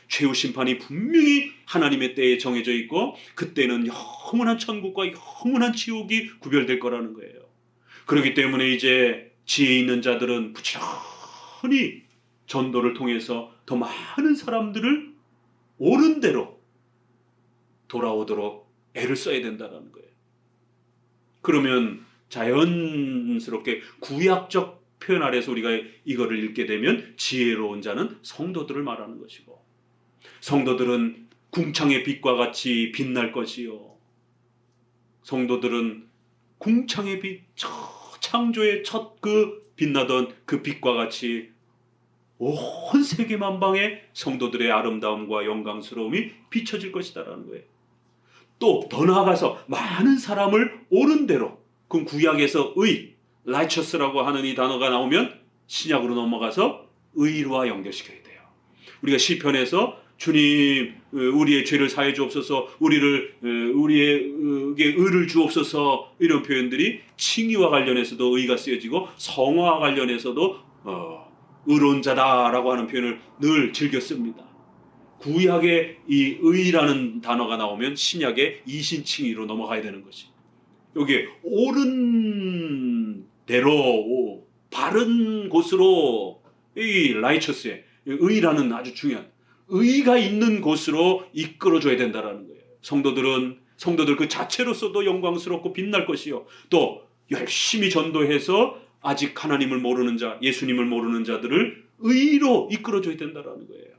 최후 심판이 분명히 하나님의 때에 정해져 있고 그때는 영원한 천국과 영원한 지옥이 구별될 거라는 거예요. 그렇기 때문에 이제 지혜 있는 자들은 부지런히 전도를 통해서 더 많은 사람들을 옳은 대로 돌아오도록 애를 써야 된다는 거예요. 그러면 자연스럽게 구약적 표현 아래서 우리가 이거를 읽게 되면 지혜로운 자는 성도들을 말하는 것이고 성도들은 궁창의 빛과 같이 빛날 것이요 성도들은 궁창의 빛 창조의 첫 그 빛나던 그 빛과 같이 온 세계 만방에 성도들의 아름다움과 영광스러움이 비춰질 것이다라는 거예요. 또 더 나아가서 많은 사람을 옳은 대로 그럼 구약에서 righteous라고 하는 이 단어가 나오면 신약으로 넘어가서 의와 연결시켜야 돼요. 우리가 시편에서 주님 우리의 죄를 사해 주옵소서 우리에게 의를 주옵소서 이런 표현들이 칭의와 관련해서도 의가 쓰여지고 성화와 관련해서도 의로운 자다라고 하는 표현을 늘 즐겨 씁니다. 구약에 이 의라는 단어가 나오면 신약의 이신칭의로 넘어가야 되는 것이 여기에 옳은 대로 바른 곳으로 이 righteous의 의라는 아주 중요한 의가 있는 곳으로 이끌어줘야 된다는 거예요. 성도들 그 자체로서도 영광스럽고 빛날 것이요. 또 열심히 전도해서 아직 하나님을 모르는 자, 예수님을 모르는 자들을 의로 이끌어줘야 된다는 거예요.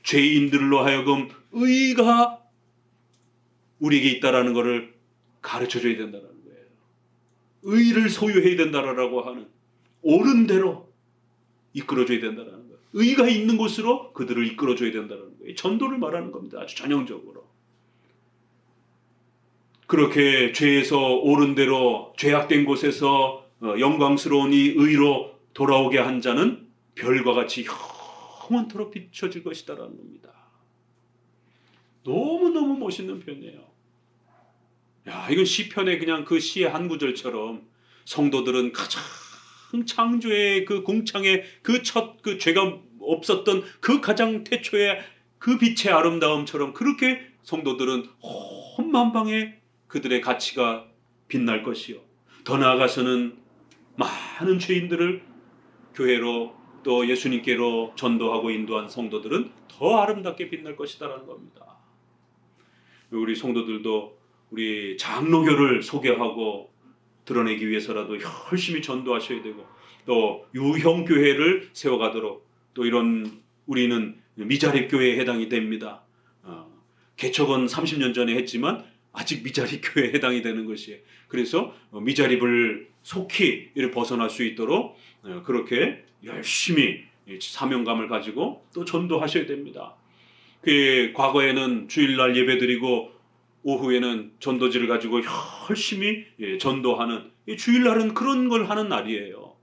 죄인들로 하여금 의가 우리에게 있다라는 것을 가르쳐줘야 된다는 거예요. 의를 소유해야 된다라고 하는 옳은 대로 이끌어줘야 된다는 거예요. 의가 있는 곳으로 그들을 이끌어줘야 된다는 거예요. 전도를 말하는 겁니다. 아주 전형적으로. 그렇게 죄에서 옳은 대로 죄악된 곳에서 영광스러운 이 의로 돌아오게 한 자는 별과 같이 영원토록 비춰질 것이다라는 겁니다. 너무너무 멋있는 표현이에요. 이건 시편의 그냥 그 시의 한 구절처럼 성도들은 가장 창조의 그 궁창의 그 첫 그 죄가 없었던 그 가장 태초의 그 빛의 아름다움처럼 그렇게 성도들은 온 만방에 그들의 가치가 빛날 것이요. 더 나아가서는 많은 죄인들을 교회로 또 예수님께로 전도하고 인도한 성도들은 더 아름답게 빛날 것이다라는 겁니다. 우리 성도들도 우리 장로교를 소개하고 드러내기 위해서라도 열심히 전도하셔야 되고 또 유형교회를 세워가도록 또 이런 우리는 미자립교회에 해당이 됩니다. 개척은 30년 전에 했지만 아직 미자립 교회에 해당이 되는 것이에요. 그래서 미자립을 속히 이렇게 벗어날 수 있도록 그렇게 열심히 사명감을 가지고 또 전도하셔야 됩니다. 그 과거에는 주일날 예배드리고 오후에는 전도지를 가지고 열심히 전도하는, 주일날은 그런 걸 하는 날이에요.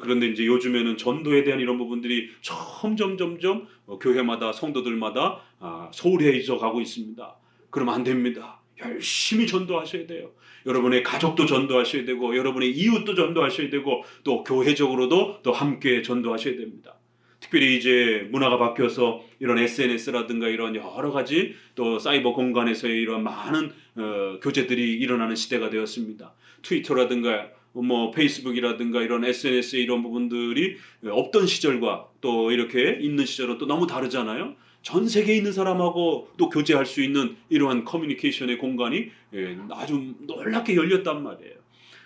그런데 이제 요즘에는 전도에 대한 이런 부분들이 점점 교회마다 성도들마다 소홀해져 가고 있습니다. 그러면 안 됩니다. 열심히 전도하셔야 돼요. 여러분의 가족도 전도하셔야 되고 여러분의 이웃도 전도하셔야 되고 또 교회적으로도 또 함께 전도하셔야 됩니다. 특별히 이제 문화가 바뀌어서 이런 SNS라든가 이런 여러 가지 또 사이버 공간에서의 이런 많은 교제들이 일어나는 시대가 되었습니다. 트위터라든가 뭐 페이스북이라든가 이런 SNS의 이런 부분들이 없던 시절과 또 이렇게 있는 시절은 또 너무 다르잖아요. 전 세계에 있는 사람하고 또 교제할 수 있는 이러한 커뮤니케이션의 공간이 아주 놀랍게 열렸단 말이에요.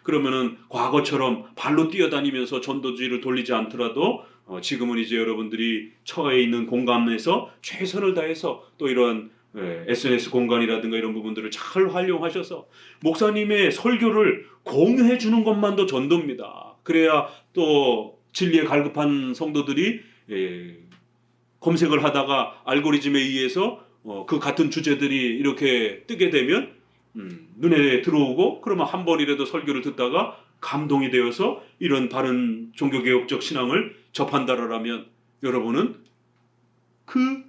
그러면은 과거처럼 발로 뛰어다니면서 전도지를 돌리지 않더라도 지금은 이제 여러분들이 처해 있는 공간에서 최선을 다해서 또 이런 SNS 공간이라든가 이런 부분들을 잘 활용하셔서 목사님의 설교를 공유해 주는 것만도 전도입니다. 그래야 또 진리에 갈급한 성도들이 검색을 하다가 알고리즘에 의해서 그 같은 주제들이 이렇게 뜨게 되면 눈에 들어오고, 그러면 한 번이라도 설교를 듣다가 감동이 되어서 이런 바른 종교개혁적 신앙을 접한다라면 여러분은 그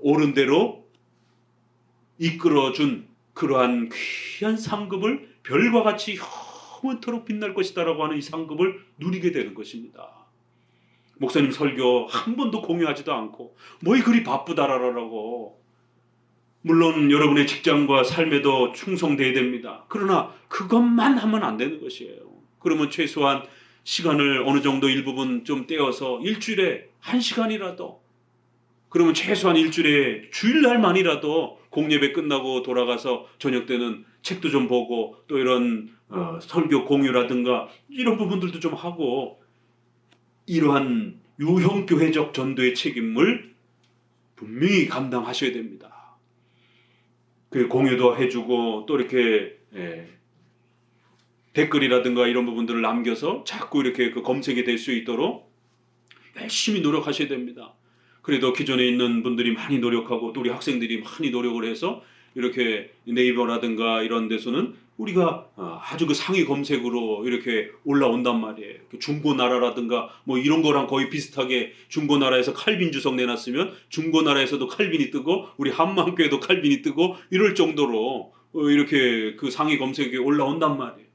옳은 대로 이끌어준 그러한 귀한 상급을 별과 같이 영원토록 빛날 것이다라고 하는 이 상급을 누리게 되는 것입니다. 목사님 설교 한 번도 공유하지도 않고 뭐이 그리 바쁘다라고. 물론 여러분의 직장과 삶에도 충성돼야 됩니다. 그러나 그것만 하면 안 되는 것이에요. 그러면 최소한 시간을 어느 정도 일부분 좀 떼어서 일주일에 1시간이라도, 그러면 최소한 일주일에 주일날만이라도 공예배 끝나고 돌아가서 저녁 때는 책도 좀 보고 또 이런 설교 공유라든가 이런 부분들도 좀 하고, 이러한 유형교회적 전도의 책임을 분명히 감당하셔야 됩니다. 그 공유도 해주고 또 이렇게 댓글이라든가 이런 부분들을 남겨서 자꾸 이렇게 그 검색이 될 수 있도록 열심히 노력하셔야 됩니다. 그래도 기존에 있는 분들이 많이 노력하고 또 우리 학생들이 많이 노력을 해서 이렇게 네이버라든가 이런 데서는 우리가 아주 그 상위 검색으로 이렇게 올라온단 말이에요. 중고나라라든가 뭐 이런 거랑 거의 비슷하게 중고나라에서 칼빈 주석 내놨으면 중고나라에서도 칼빈이 뜨고 우리 한마음교회도 칼빈이 뜨고 이럴 정도로 이렇게 그 상위 검색에 올라온단 말이에요.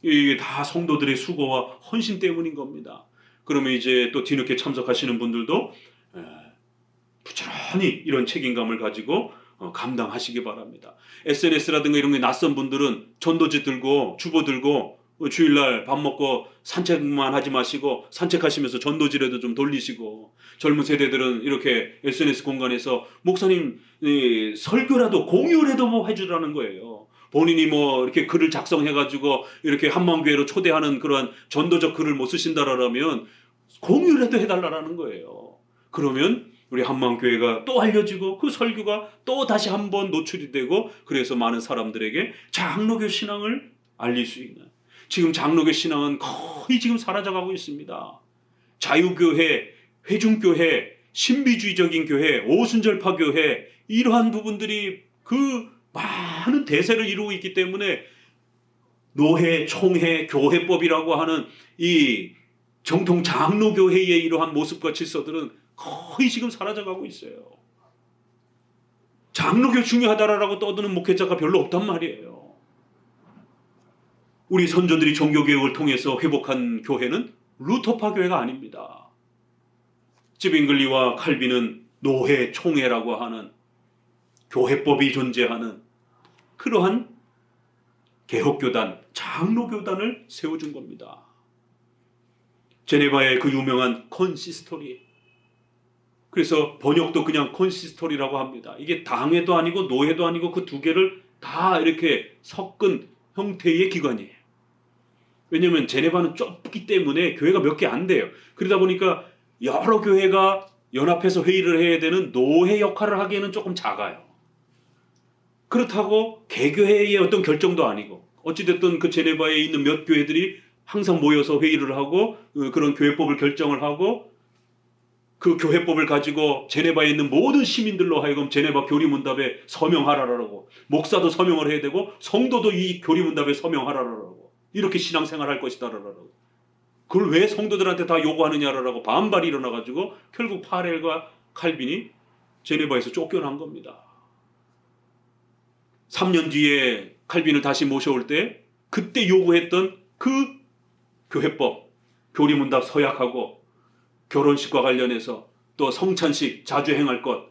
이게 다 성도들의 수고와 헌신 때문인 겁니다. 그러면 이제 또 뒤늦게 참석하시는 분들도 부지런히 이런 책임감을 가지고 감당하시기 바랍니다. SNS라든가 이런 게 낯선 분들은 전도지 들고 주보 들고 주일날 밥 먹고 산책만 하지 마시고 산책하시면서 전도지라도 좀 돌리시고, 젊은 세대들은 이렇게 SNS 공간에서 목사님 설교라도 공유라도 뭐 해주라는 거예요. 본인이 뭐 이렇게 글을 작성해가지고 이렇게 한마음교회로 초대하는 그러한 전도적 글을 못 쓰신다라면 공유라도 해달라는 거예요. 그러면 우리 한마음교회가 또 알려지고 그 설교가 또 다시 한번 노출이 되고, 그래서 많은 사람들에게 장로교 신앙을 알릴 수 있는, 지금 장로교 신앙은 거의 지금 사라져가고 있습니다. 자유교회, 회중교회, 신비주의적인 교회, 오순절파 교회, 이러한 부분들이 그 많은 대세를 이루고 있기 때문에 노회, 총회, 교회법이라고 하는 이 정통 장로교회의 이러한 모습과 질서들은 거의 지금 사라져가고 있어요. 장로교 중요하다라고 떠드는 목회자가 별로 없단 말이에요. 우리 선조들이 종교개혁을 통해서 회복한 교회는 루터파 교회가 아닙니다. 찌빙글리와 칼빈은 노회, 총회라고 하는 교회법이 존재하는 그러한 개혁교단, 장로교단을 세워준 겁니다. 제네바의 그 유명한 컨시스토리, 그래서 번역도 그냥 컨시스토리라고 합니다. 이게 당회도 아니고 노회도 아니고 그 두 개를 다 이렇게 섞은 형태의 기관이에요. 왜냐하면 제네바는 좁기 때문에 교회가 몇 개 안 돼요. 그러다 보니까 여러 교회가 연합해서 회의를 해야 되는 노회 역할을 하기에는 조금 작아요. 그렇다고 개교회의 어떤 결정도 아니고, 어찌됐든 그 제네바에 있는 몇 교회들이 항상 모여서 회의를 하고 그런 교회법을 결정을 하고, 그 교회법을 가지고 제네바에 있는 모든 시민들로 하여금 제네바 교리문답에 서명하라라고, 목사도 서명을 해야 되고 성도도 이 교리문답에 서명하라라고, 이렇게 신앙생활할 것이다라고. 그걸 왜 성도들한테 다 요구하느냐라고 반발이 일어나가지고 결국 파렐과 칼빈이 제네바에서 쫓겨난 겁니다. 3년 뒤에 칼빈을 다시 모셔올 때 그때 요구했던 그 교회법, 교리문답 서약하고 결혼식과 관련해서 또 성찬식 자주 행할 것,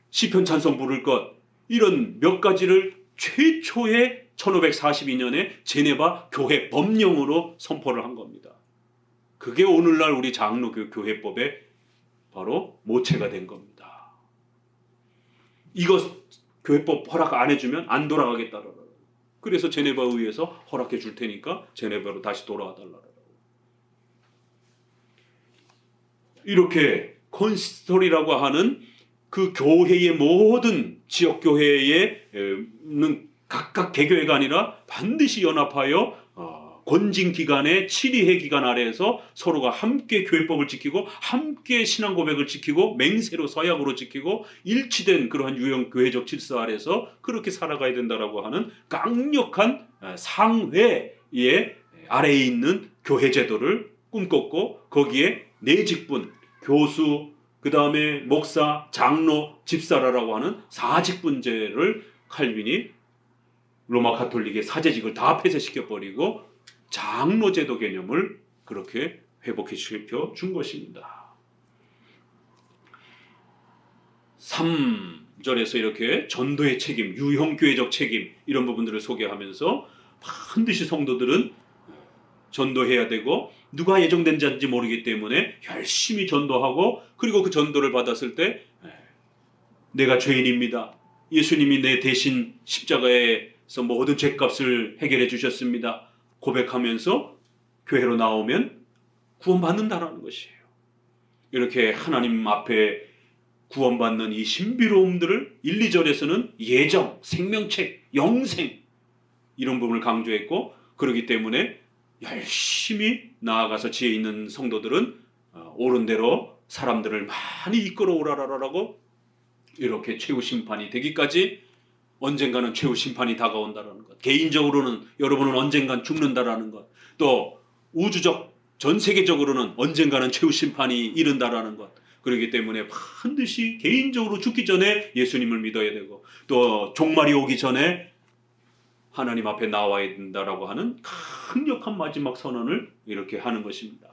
시편 찬송 부를 것, 이런 몇 가지를 최초의 1542년에 제네바 교회 법령으로 선포를 한 겁니다. 그게 오늘날 우리 장로교 교회법의 바로 모체가 된 겁니다. 이거 교회법 허락 안 해주면 안 돌아가겠다라고. 그래서 제네바 의회에서 허락해 줄 테니까 제네바로 다시 돌아와 달라고. 이렇게 콘시스토리라고 하는 그 교회의 모든 지역 교회에는 각각 개교회가 아니라 반드시 연합하여 권징 기간의 7위회 기간 아래에서 서로가 함께 교회법을 지키고 함께 신앙 고백을 지키고 맹세로 서약으로 지키고 일치된 그러한 유형 교회적 질서 아래에서 그렇게 살아가야 된다라고 하는 강력한 상회의 아래에 있는 교회 제도를 꿈꿨고, 거기에 네 직분, 교수, 그 다음에 목사, 장로, 집사라라고 하는 사직분제를 칼빈이 로마 가톨릭의 사제직을 다 폐쇄시켜버리고 장로제도 개념을 그렇게 회복시켜 준 것입니다. 3절에서 이렇게 전도의 책임, 유형교회적 책임, 이런 부분들을 소개하면서 반드시 성도들은 전도해야 되고, 누가 예정된 자인지 모르기 때문에 열심히 전도하고, 그리고 그 전도를 받았을 때 내가 죄인입니다, 예수님이 내 대신 십자가에서 모든 죄값을 해결해 주셨습니다, 고백하면서 교회로 나오면 구원받는다라는 것이에요. 이렇게 하나님 앞에 구원받는 이 신비로움들을 1, 2절에서는 예정, 생명책, 영생, 이런 부분을 강조했고, 그렇기 때문에 열심히 나아가서 지혜 있는 성도들은 옳은 대로 사람들을 많이 이끌어오라라고, 이렇게 최후 심판이 되기까지 언젠가는 최후 심판이 다가온다라는 것, 개인적으로는 여러분은 언젠간 죽는다라는 것, 또 우주적 전 세계적으로는 언젠가는 최후 심판이 이른다라는 것, 그렇기 때문에 반드시 개인적으로 죽기 전에 예수님을 믿어야 되고, 또 종말이 오기 전에 하나님 앞에 나와야 된다라고 하는 강력한 마지막 선언을 이렇게 하는 것입니다.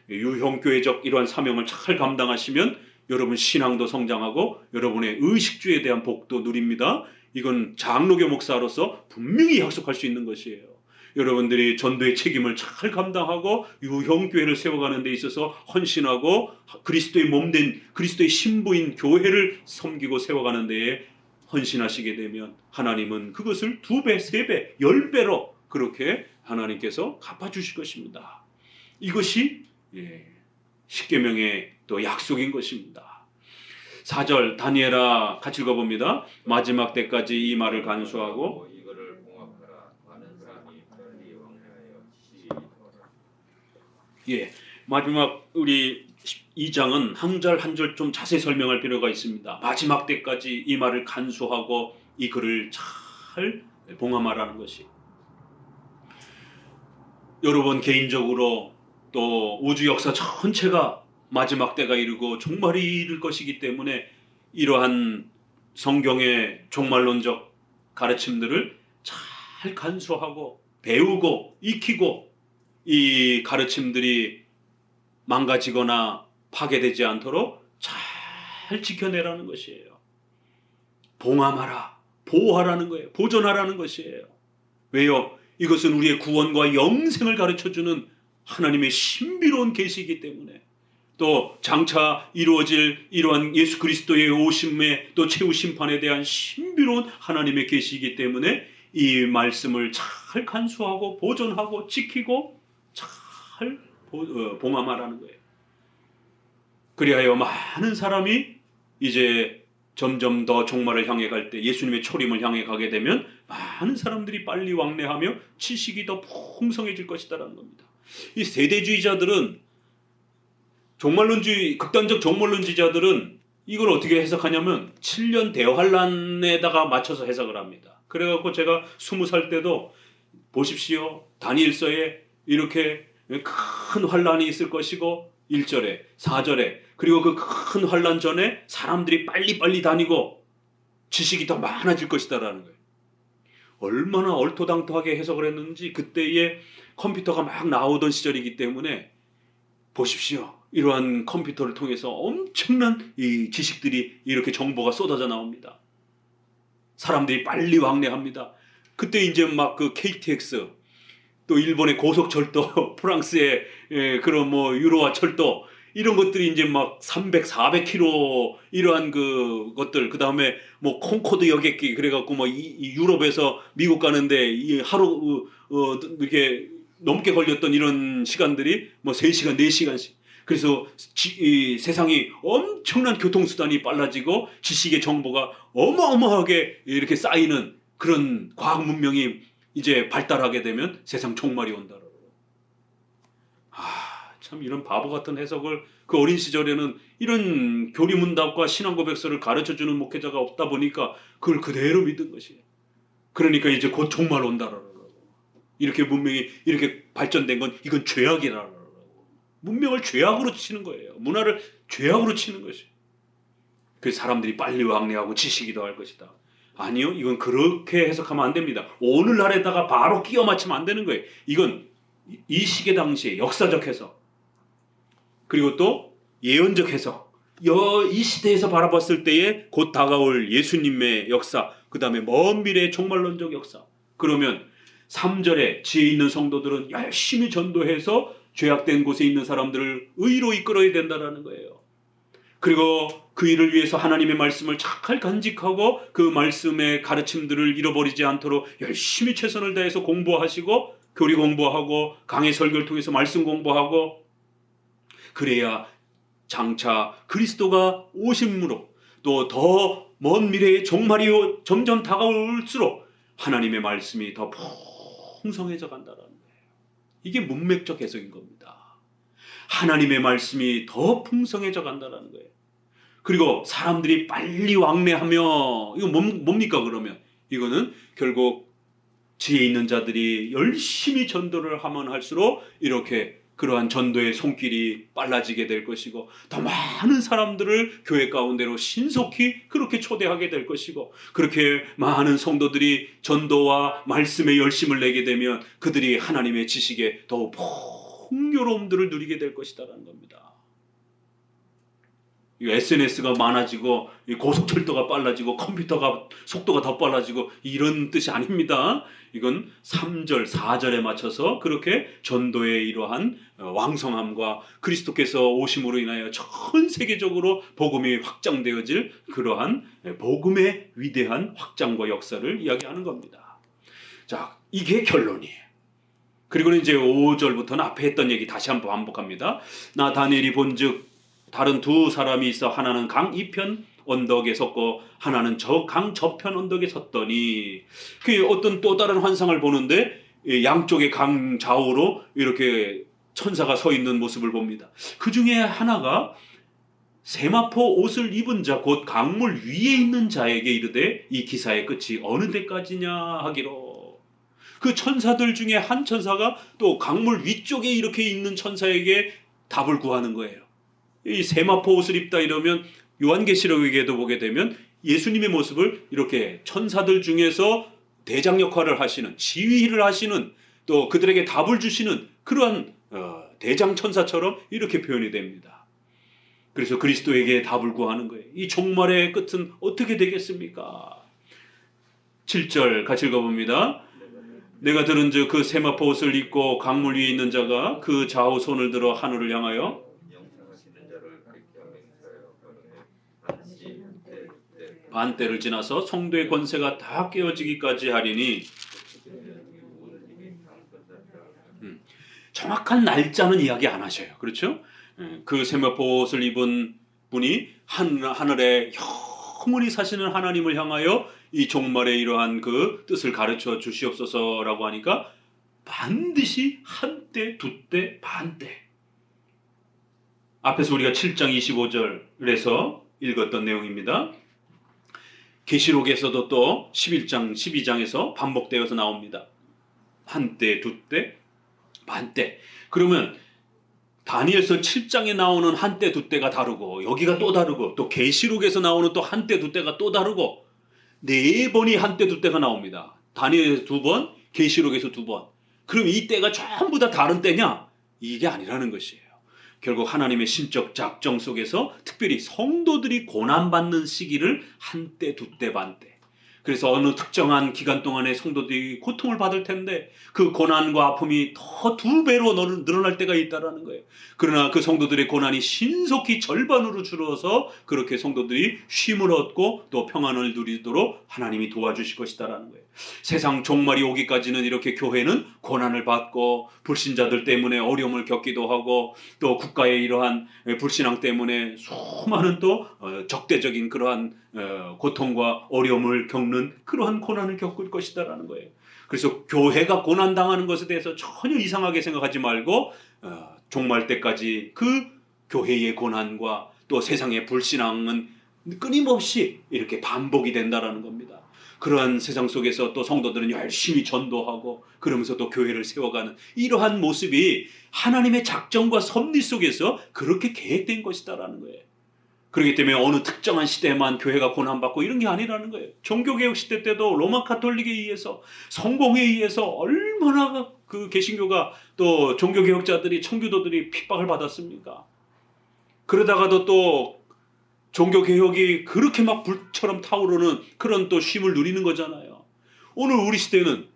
유형교회적 이러한 사명을 잘 감당하시면 여러분 신앙도 성장하고 여러분의 의식주에 대한 복도 누립니다. 이건 장로교 목사로서 분명히 약속할 수 있는 것이에요. 여러분들이 전도의 책임을 잘 감당하고 유형교회를 세워가는 데 있어서 헌신하고 그리스도의 몸된 그리스도의 신부인 교회를 섬기고 세워가는 데에 헌신하시게 되면 하나님은 그것을 2배, 3배, 10배로 그렇게 하나님께서 갚아주실 것입니다. 이것이 십계명의 또 약속인 것입니다. 4절 다니엘아 같이 읽어봅니다. 마지막 때까지 이 말을 간수하고 이거를 봉합하라. 많은 사람이 빨리 왕래하여 지시하라. 마지막 우리 2장은 한 절 한 절 좀 자세히 설명할 필요가 있습니다. 마지막 때까지 이 말을 간수하고 이 글을 잘 봉함하라는 것이, 여러분 개인적으로 또 우주 역사 전체가 마지막 때가 이르고 종말이 이를 것이기 때문에 이러한 성경의 종말론적 가르침들을 잘 간수하고 배우고 익히고 이 가르침들이 망가지거나 파괴되지 않도록 잘 지켜내라는 것이에요. 봉함하라, 보호하라는 거예요. 보존하라는 것이에요. 왜요? 이것은 우리의 구원과 영생을 가르쳐주는 하나님의 신비로운 계시이기 때문에, 또 장차 이루어질 이러한 예수 그리스도의 오심의 또 최후 심판에 대한 신비로운 하나님의 계시이기 때문에 이 말씀을 잘 간수하고 보존하고 지키고 잘 봉함하라는 거예요. 그리하여 많은 사람이 이제 점점 더 종말을 향해 갈 때, 예수님의 초림을 향해 가게 되면 많은 사람들이 빨리 왕래하며 지식이 더 풍성해질 것이다라는 겁니다. 이 세대주의자들은, 종말론주의, 극단적 종말론주의자들은 이걸 어떻게 해석하냐면 7년 대환란에다가 맞춰서 해석을 합니다. 그래갖고 제가 20살 때도 보십시오, 다니엘서에 이렇게 큰 환란이 있을 것이고 1절에 4절에, 그리고 그 큰 환란 전에 사람들이 빨리빨리 다니고 지식이 더 많아질 것이다라는 거예요. 얼마나 얼토당토하게 해석을 했는지. 그때의 컴퓨터가 막 나오던 시절이기 때문에 보십시오, 이러한 컴퓨터를 통해서 엄청난 이 지식들이, 이렇게 정보가 쏟아져 나옵니다. 사람들이 빨리 왕래합니다. 그때 이제 막 그 KTX, 또 일본의 고속철도, 프랑스의 그런 뭐 유로화 철도, 이런 것들이 이제 막 300, 400km 이러한 그 것들, 그 다음에 뭐 콩코드 여객기, 그래갖고 뭐 이 유럽에서 미국 가는데 이 하루 이렇게 넘게 걸렸던 이런 시간들이 뭐 3시간, 4시간씩. 그래서 이 세상이 엄청난 교통수단이 빨라지고 지식의 정보가 어마어마하게 이렇게 쌓이는 그런 과학 문명이 이제 발달하게 되면 세상 종말이 온다라고. 참 이런 바보 같은 해석을, 그 어린 시절에는 이런 교리문답과 신앙고백서를 가르쳐주는 목회자가 없다 보니까 그걸 그대로 믿은 것이에요. 그러니까 이제 곧 종말 온다라고. 이렇게 문명이 이렇게 발전된 건 이건 죄악이라고. 문명을 죄악으로 치는 거예요. 문화를 죄악으로 치는 것이에요. 그래서 사람들이 빨리 왕래하고 지식이 더할 것이다. 아니요, 이건 그렇게 해석하면 안 됩니다. 오늘날에다가 바로 끼워 맞추면 안 되는 거예요. 이건 이 시대 당시의 역사적 해석, 그리고 또 예언적 해석, 이 시대에서 바라봤을 때에 곧 다가올 예수님의 역사, 그 다음에 먼 미래의 종말론적 역사. 그러면 3절에 지혜 있는 성도들은 열심히 전도해서 죄악된 곳에 있는 사람들을 의로 이끌어야 된다는 거예요. 그리고 그 일을 위해서 하나님의 말씀을 잘 간직하고 그 말씀의 가르침들을 잃어버리지 않도록 열심히 최선을 다해서 공부하시고, 교리 공부하고, 강의 설교를 통해서 말씀 공부하고, 그래야 장차 그리스도가 오심으로 또 더 먼 미래의 종말이 점점 다가올수록 하나님의 말씀이 더 풍성해져 간다는 거예요. 이게 문맥적 해석인 겁니다. 하나님의 말씀이 더 풍성해져 간다는 거예요. 그리고 사람들이 빨리 왕래하며, 이거 뭡니까 그러면? 이거는 결국 지혜 있는 자들이 열심히 전도를 하면 할수록 이렇게 그러한 전도의 손길이 빨라지게 될 것이고, 더 많은 사람들을 교회 가운데로 신속히 그렇게 초대하게 될 것이고, 그렇게 많은 성도들이 전도와 말씀에 열심을 내게 되면 그들이 하나님의 지식에 더 풍요로움들을 누리게 될 것이다라는 겁니다. SNS가 많아지고 고속철도가 빨라지고 컴퓨터가 속도가 더 빨라지고 이런 뜻이 아닙니다. 이건 3절, 4절에 맞춰서 그렇게 전도의 이러한 왕성함과 그리스도께서 오심으로 인하여 전 세계적으로 복음이 확장되어질 그러한 복음의 위대한 확장과 역사를 이야기하는 겁니다. 자, 이게 결론이에요. 그리고는 이제 5절부터는 앞에 했던 얘기 다시 한번 반복합니다. 나 다니엘이 본즉 다른 두 사람이 있어 하나는 강 이편 언덕에 섰고 하나는 저 강 저편 언덕에 섰더니, 그 어떤 또 다른 환상을 보는데 양쪽의 강 좌우로 이렇게 천사가 서 있는 모습을 봅니다. 그 중에 하나가 세마포 옷을 입은 자 곧 강물 위에 있는 자에게 이르되 이 기사의 끝이 어느 데까지냐 하기로, 그 천사들 중에 한 천사가 또 강물 위쪽에 이렇게 있는 천사에게 답을 구하는 거예요. 이 세마포 옷을 입다 이러면 요한계시록에도 보게 되면 예수님의 모습을 이렇게 천사들 중에서 대장 역할을 하시는, 지휘를 하시는, 또 그들에게 답을 주시는 그러한 대장 천사처럼 이렇게 표현이 됩니다. 그래서 그리스도에게 답을 구하는 거예요. 이 종말의 끝은 어떻게 되겠습니까? 7절 같이 읽어봅니다. 내가 들은즉 그 세마포 옷을 입고 강물 위에 있는 자가 그 좌우 손을 들어 하늘을 향하여 반때를 지나서 성도의 권세가 다 깨어지기까지 하리니, 정확한 날짜는 이야기 안 하셔요. 그렇죠? 그 세마포 옷을 입은 분이 하늘에 영원히 사시는 하나님을 향하여 이 종말의 이러한 그 뜻을 가르쳐 주시옵소서라고 하니까 반드시 한때, 두때, 반때. 앞에서 우리가 7장 25절에서 읽었던 내용입니다. 계시록에서도 또 11장, 12장에서 반복되어서 나옵니다. 한때, 두때, 반때. 그러면 다니엘서 7장에 나오는 한때, 두때가 다르고 여기가 또 다르고 또 계시록에서 나오는 또 한때, 두때가 또 다르고 4번이 한때, 두때가 나옵니다. 다니엘에서 2번, 계시록에서 2번. 그럼 이 때가 전부 다 다른 때냐? 이게 아니라는 것이에요. 결국 하나님의 신적 작정 속에서 특별히 성도들이 고난받는 시기를 한때, 두때, 반때. 그래서 어느 특정한 기간 동안에 성도들이 고통을 받을 텐데 그 고난과 아픔이 더 2배로 늘어날 때가 있다는 거예요. 그러나 그 성도들의 고난이 신속히 절반으로 줄어서 그렇게 성도들이 쉼을 얻고 또 평안을 누리도록 하나님이 도와주실 것이다라는 거예요. 세상 종말이 오기까지는 이렇게 교회는 고난을 받고 불신자들 때문에 어려움을 겪기도 하고 또 국가의 이러한 불신앙 때문에 수많은 또 적대적인 그러한 고통과 어려움을 겪는 그러한 고난을 겪을 것이다라는 거예요. 그래서 교회가 고난당하는 것에 대해서 전혀 이상하게 생각하지 말고 종말 때까지 그 교회의 고난과 또 세상의 불신앙은 끊임없이 이렇게 반복이 된다라는 겁니다. 그러한 세상 속에서 또 성도들은 열심히 전도하고 그러면서 또 교회를 세워가는 이러한 모습이 하나님의 작정과 섭리 속에서 그렇게 계획된 것이다라는 거예요. 그렇기 때문에 어느 특정한 시대에만 교회가 고난받고 이런 게 아니라는 거예요. 종교개혁 시대 때도 로마 카톨릭에 의해서 성공에 의해서 얼마나 그 개신교가 또 종교개혁자들이 청교도들이 핍박을 받았습니까? 그러다가도 또 종교개혁이 그렇게 막 불처럼 타오르는 그런 또 쉼을 누리는 거잖아요. 오늘 우리 시대는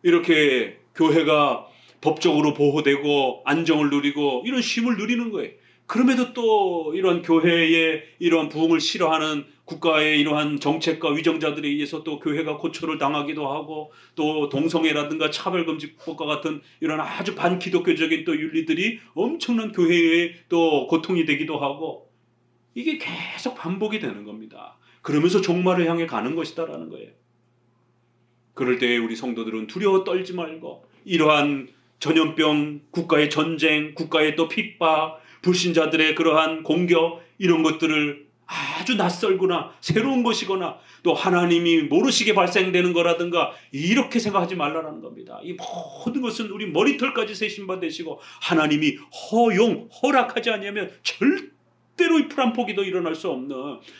이렇게 교회가 법적으로 보호되고 안정을 누리고 이런 쉼을 누리는 거예요. 그럼에도 또 이런 교회의 이러한 부흥을 싫어하는 국가의 이러한 정책과 위정자들에 의해서 또 교회가 고초를 당하기도 하고 또 동성애라든가 차별금지법과 같은 이런 아주 반기독교적인 또 윤리들이 엄청난 교회에 또 고통이 되기도 하고 이게 계속 반복이 되는 겁니다. 그러면서 종말을 향해 가는 것이다라는 거예요. 그럴 때 우리 성도들은 두려워 떨지 말고 이러한 전염병, 국가의 전쟁, 국가의 또 핍박, 불신자들의 그러한 공격 이런 것들을 아주 낯설거나 새로운 것이거나 또 하나님이 모르시게 발생되는 거라든가 이렇게 생각하지 말라는 겁니다. 이 모든 것은 우리 머리털까지 세신바 되시고 하나님이 허락하지 않으면 절대로 이 풀 한 포기도 일어날 수 없는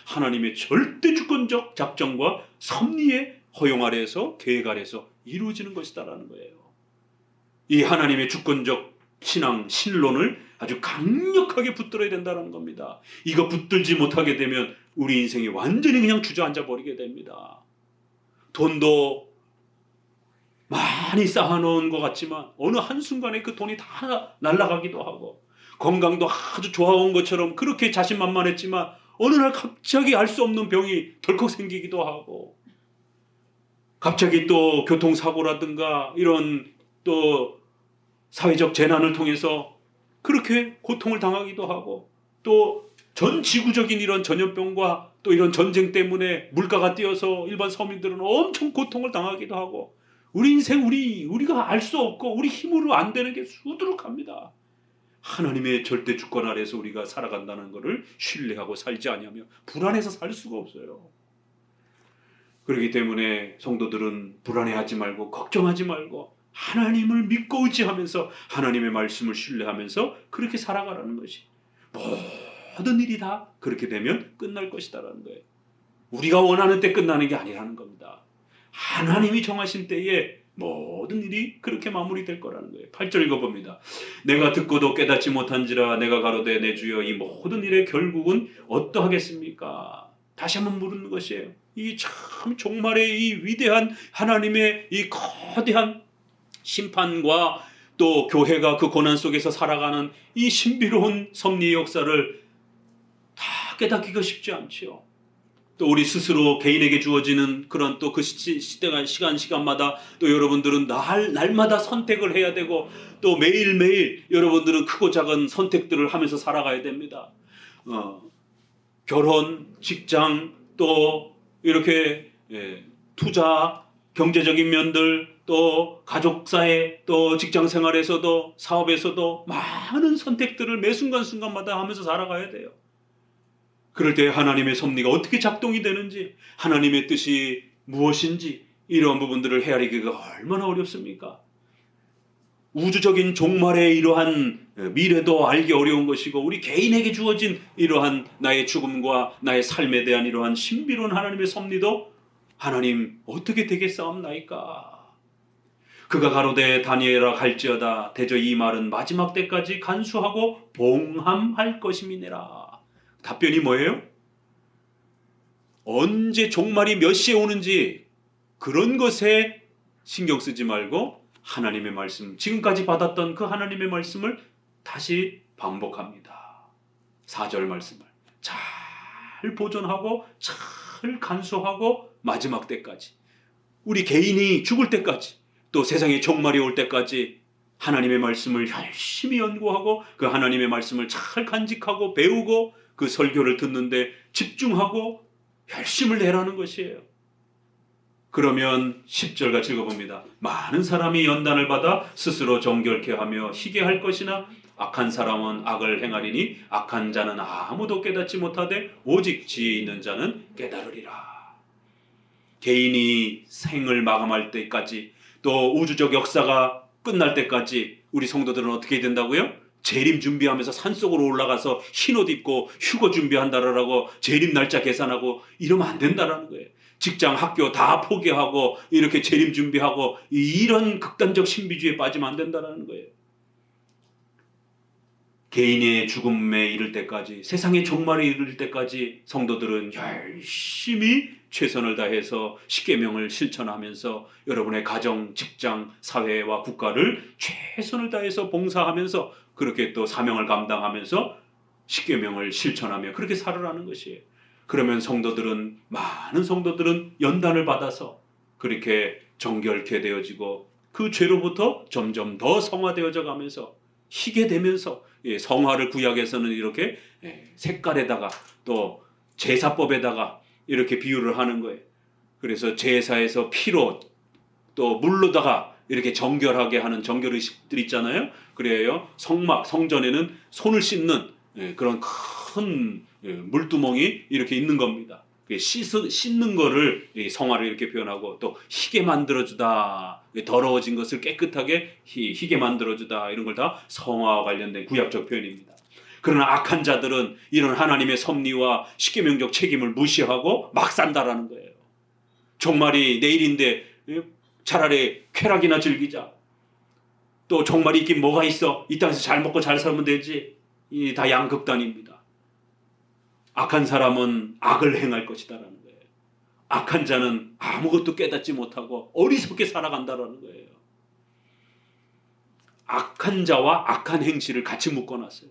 하나님의 절대 주권적 작정과 섭리의 허용 아래에서 계획 아래에서 이루어지는 것이다라는 거예요. 이 하나님의 주권적 신앙, 신론을 아주 강력하게 붙들어야 된다는 겁니다. 이거 붙들지 못하게 되면 우리 인생이 완전히 그냥 주저앉아 버리게 됩니다. 돈도 많이 쌓아놓은 것 같지만 어느 한순간에 그 돈이 다 날아가기도 하고 건강도 아주 좋아온 것처럼 그렇게 자신만만했지만 어느 날 갑자기 알 수 없는 병이 덜컥 생기기도 하고 갑자기 또 교통사고라든가 이런 또 사회적 재난을 통해서 그렇게 고통을 당하기도 하고 또 전 지구적인 이런 전염병과 또 이런 전쟁 때문에 물가가 뛰어서 일반 서민들은 엄청 고통을 당하기도 하고 우리 인생 우리가 알 수 없고 우리 힘으로 안 되는 게 수두룩합니다. 하나님의 절대 주권 아래에서 우리가 살아간다는 것을 신뢰하고 살지 않으면 불안해서 살 수가 없어요. 그렇기 때문에 성도들은 불안해하지 말고 걱정하지 말고 하나님을 믿고 의지하면서 하나님의 말씀을 신뢰하면서 그렇게 살아가라는 것이 모든 일이 다 그렇게 되면 끝날 것이다라는 거예요. 우리가 원하는 때 끝나는 게 아니라는 겁니다. 하나님이 정하신 때에 모든 일이 그렇게 마무리될 거라는 거예요. 8절 읽어봅니다. 내가 듣고도 깨닫지 못한지라 내가 가로되 내 주여 이 모든 일의 결국은 어떠하겠습니까? 다시 한번 물는 것이에요. 이 참 종말의 이 위대한 하나님의 이 거대한 심판과 또 교회가 그 고난 속에서 살아가는 이 신비로운 섭리의 역사를 다 깨닫기가 쉽지 않지요. 또 우리 스스로 개인에게 주어지는 그런 또 그 시간마다 또 여러분들은 날마다 선택을 해야 되고 또 매일매일 여러분들은 크고 작은 선택들을 하면서 살아가야 됩니다. 결혼, 직장, 또 이렇게 투자, 경제적인 면들, 또 가족사회, 또 직장생활에서도 사업에서도 많은 선택들을 매 순간순간마다 하면서 살아가야 돼요. 그럴 때 하나님의 섭리가 어떻게 작동이 되는지, 하나님의 뜻이 무엇인지 이러한 부분들을 헤아리기가 얼마나 어렵습니까? 우주적인 종말의 이러한 미래도 알기 어려운 것이고, 우리 개인에게 주어진 이러한 나의 죽음과 나의 삶에 대한 이러한 신비로운 하나님의 섭리도 하나님 어떻게 되겠사옵나이까? 그가 가로되 다니엘아 갈지어다 대저 이 말은 마지막 때까지 간수하고 봉함할 것임이니라. 답변이 뭐예요? 언제 종말이 몇 시에 오는지 그런 것에 신경 쓰지 말고 하나님의 말씀, 지금까지 받았던 그 하나님의 말씀을 다시 반복합니다. 4절 말씀을 잘 보존하고 잘 간수하고 마지막 때까지, 우리 개인이 죽을 때까지, 또 세상의 종말이 올 때까지 하나님의 말씀을 열심히 연구하고 그 하나님의 말씀을 잘 간직하고 배우고 그 설교를 듣는데 집중하고 열심을 내라는 것이에요. 그러면 10절 같이 읽어봅니다. 많은 사람이 연단을 받아 스스로 정결케 하며 희게 할 것이나 악한 사람은 악을 행하리니 악한 자는 아무도 깨닫지 못하되 오직 지혜 있는 자는 깨달으리라. 개인이 생을 마감할 때까지, 또 우주적 역사가 끝날 때까지 우리 성도들은 어떻게 된다고요? 재림 준비하면서 산속으로 올라가서 흰옷 입고 휴거 준비한다라고 재림 날짜 계산하고 이러면 안 된다라는 거예요. 직장, 학교 다 포기하고 이렇게 재림 준비하고 이런 극단적 신비주의에 빠지면 안 된다라는 거예요. 개인의 죽음에 이를 때까지, 세상의 종말에 이를 때까지 성도들은 열심히 최선을 다해서 십계명을 실천하면서 여러분의 가정, 직장, 사회와 국가를 최선을 다해서 봉사하면서 그렇게 또 사명을 감당하면서 십계명을 실천하며 그렇게 살아라는 것이에요. 그러면 많은 성도들은 연단을 받아서 그렇게 정결케 되어지고 그 죄로부터 점점 더 성화되어져 가면서 희게 되면서, 성화를 구약에서는 이렇게 색깔에다가 또 제사법에다가 이렇게 비유를 하는 거예요. 그래서 제사에서 피로 또 물로다가 이렇게 정결하게 하는 정결의식들 있잖아요. 그래요. 성전에는 손을 씻는 그런 큰 물두멍이 이렇게 있는 겁니다. 씻는 거를 성화를 이렇게 표현하고, 또 희게 만들어주다, 더러워진 것을 깨끗하게 희게 만들어주다, 이런 걸 다 성화와 관련된 구약적 표현입니다. 그러나 악한 자들은 이런 하나님의 섭리와 십계명적 책임을 무시하고 막 산다라는 거예요. 종말이 내일인데 차라리 쾌락이나 즐기자. 또 종말이 있긴 뭐가 있어. 이 땅에서 잘 먹고 잘 살면 되지. 이 다 양극단입니다. 악한 사람은 악을 행할 것이다라는 거예요. 악한 자는 아무것도 깨닫지 못하고 어리석게 살아간다라는 거예요. 악한 자와 악한 행실을 같이 묶어놨어요.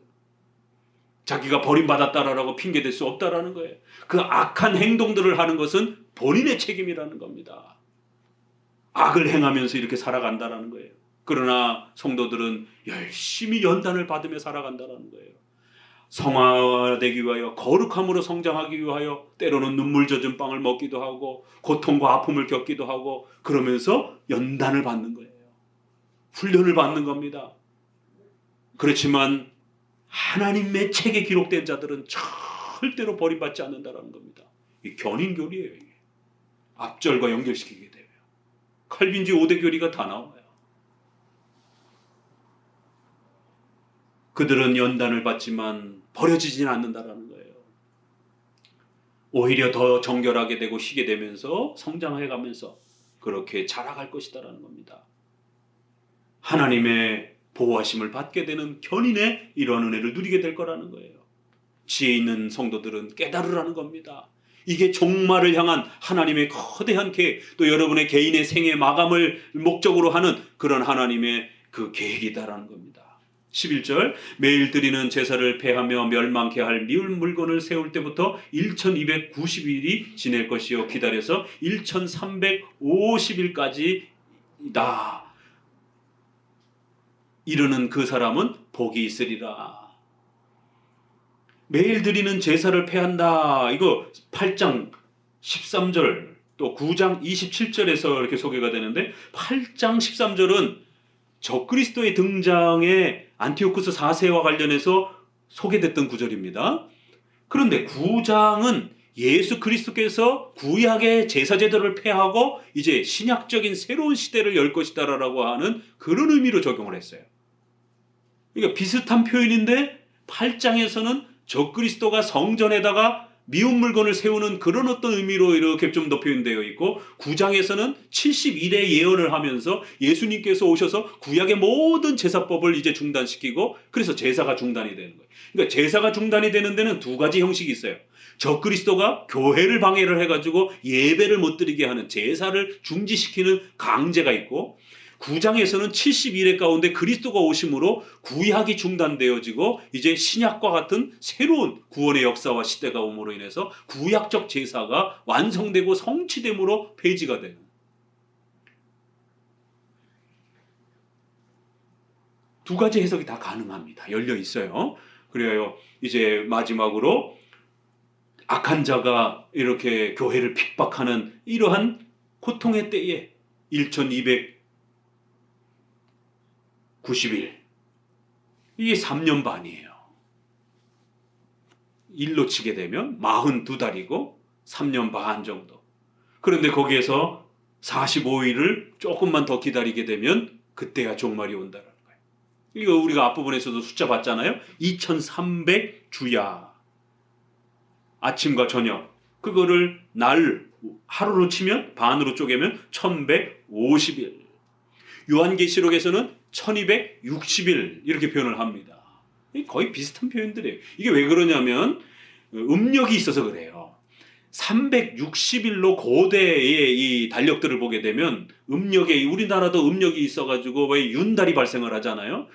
자기가 버림받았다라고 핑계댈 수 없다라는 거예요. 그 악한 행동들을 하는 것은 본인의 책임이라는 겁니다. 악을 행하면서 이렇게 살아간다라는 거예요. 그러나 성도들은 열심히 연단을 받으며 살아간다라는 거예요. 성화되기 위하여, 거룩함으로 성장하기 위하여 때로는 눈물 젖은 빵을 먹기도 하고 고통과 아픔을 겪기도 하고 그러면서 연단을 받는 거예요. 훈련을 받는 겁니다. 그렇지만 하나님의 책에 기록된 자들은 절대로 버림받지 않는다는 겁니다. 이 견인교리예요. 이게. 앞절과 연결시키게 돼요. 칼빈주의 5대 교리가 다 나와요. 그들은 연단을 받지만 버려지지는 않는다라는 거예요. 오히려 더 정결하게 되고 희게 되면서 성장해가면서 그렇게 자라갈 것이다라는 겁니다. 하나님의 보호하심을 받게 되는 견인의 이러한 은혜를 누리게 될 거라는 거예요. 지혜 있는 성도들은 깨달으라는 겁니다. 이게 종말을 향한 하나님의 거대한 계획, 또 여러분의 개인의 생애 마감을 목적으로 하는 그런 하나님의 그 계획이다라는 겁니다. 11절, 매일 드리는 제사를 폐하며 멸망케 할 미울 물건을 세울 때부터 1290일이 지낼 것이요 기다려서 1350일까지다 이르는 그 사람은 복이 있으리라. 매일 드리는 제사를 폐한다. 이거 8장 13절 또 9장 27절에서 이렇게 소개가 되는데 8장 13절은 적그리스도의 등장에 안티오쿠스 4세와 관련해서 소개됐던 구절입니다. 그런데 9장은 예수 그리스도께서 구약의 제사 제도를 폐하고 이제 신약적인 새로운 시대를 열 것이다라고 하는 그런 의미로 적용을 했어요. 그러니까 비슷한 표현인데 8장에서는 적그리스도가 성전에다가 미운 물건을 세우는 그런 어떤 의미로 이렇게 좀 더 표현되어 있고 9장에서는 70일의 예언을 하면서 예수님께서 오셔서 구약의 모든 제사법을 이제 중단시키고 그래서 제사가 중단이 되는 거예요. 그러니까 제사가 중단이 되는 데는 두 가지 형식이 있어요. 적그리스도가 교회를 방해를 해가지고 예배를 못 드리게 하는 제사를 중지시키는 강제가 있고 9장에서는 70일의 가운데 그리스도가 오심으로 구약이 중단되어지고 이제 신약과 같은 새로운 구원의 역사와 시대가 오므로 인해서 구약적 제사가 완성되고 성취됨으로 폐지가 되는 두 가지 해석이 다 가능합니다. 열려 있어요. 그래요. 이제 마지막으로 악한 자가 이렇게 교회를 핍박하는 이러한 고통의 때에 1290일 이게 3년 반이에요. 일로 치게 되면 42달이고 3년 반 정도. 그런데 거기에서 45일을 조금만 더 기다리게 되면 그때야 종말이 온다라는 거예요. 이거 우리가 앞부분에서도 숫자 봤잖아요. 2300주야. 아침과 저녁. 그거를 날 하루로 치면 반으로 쪼개면 1150일. 요한계시록에서는 1260일 이렇게 표현을 합니다. 거의 비슷한 표현들이에요. 이게 왜 그러냐면 음력이 있어서 그래요. 360일로 고대의 이 달력들을 보게 되면 음력에 우리나라도 음력이 있어가지고 왜 윤달이 발생을 하잖아요.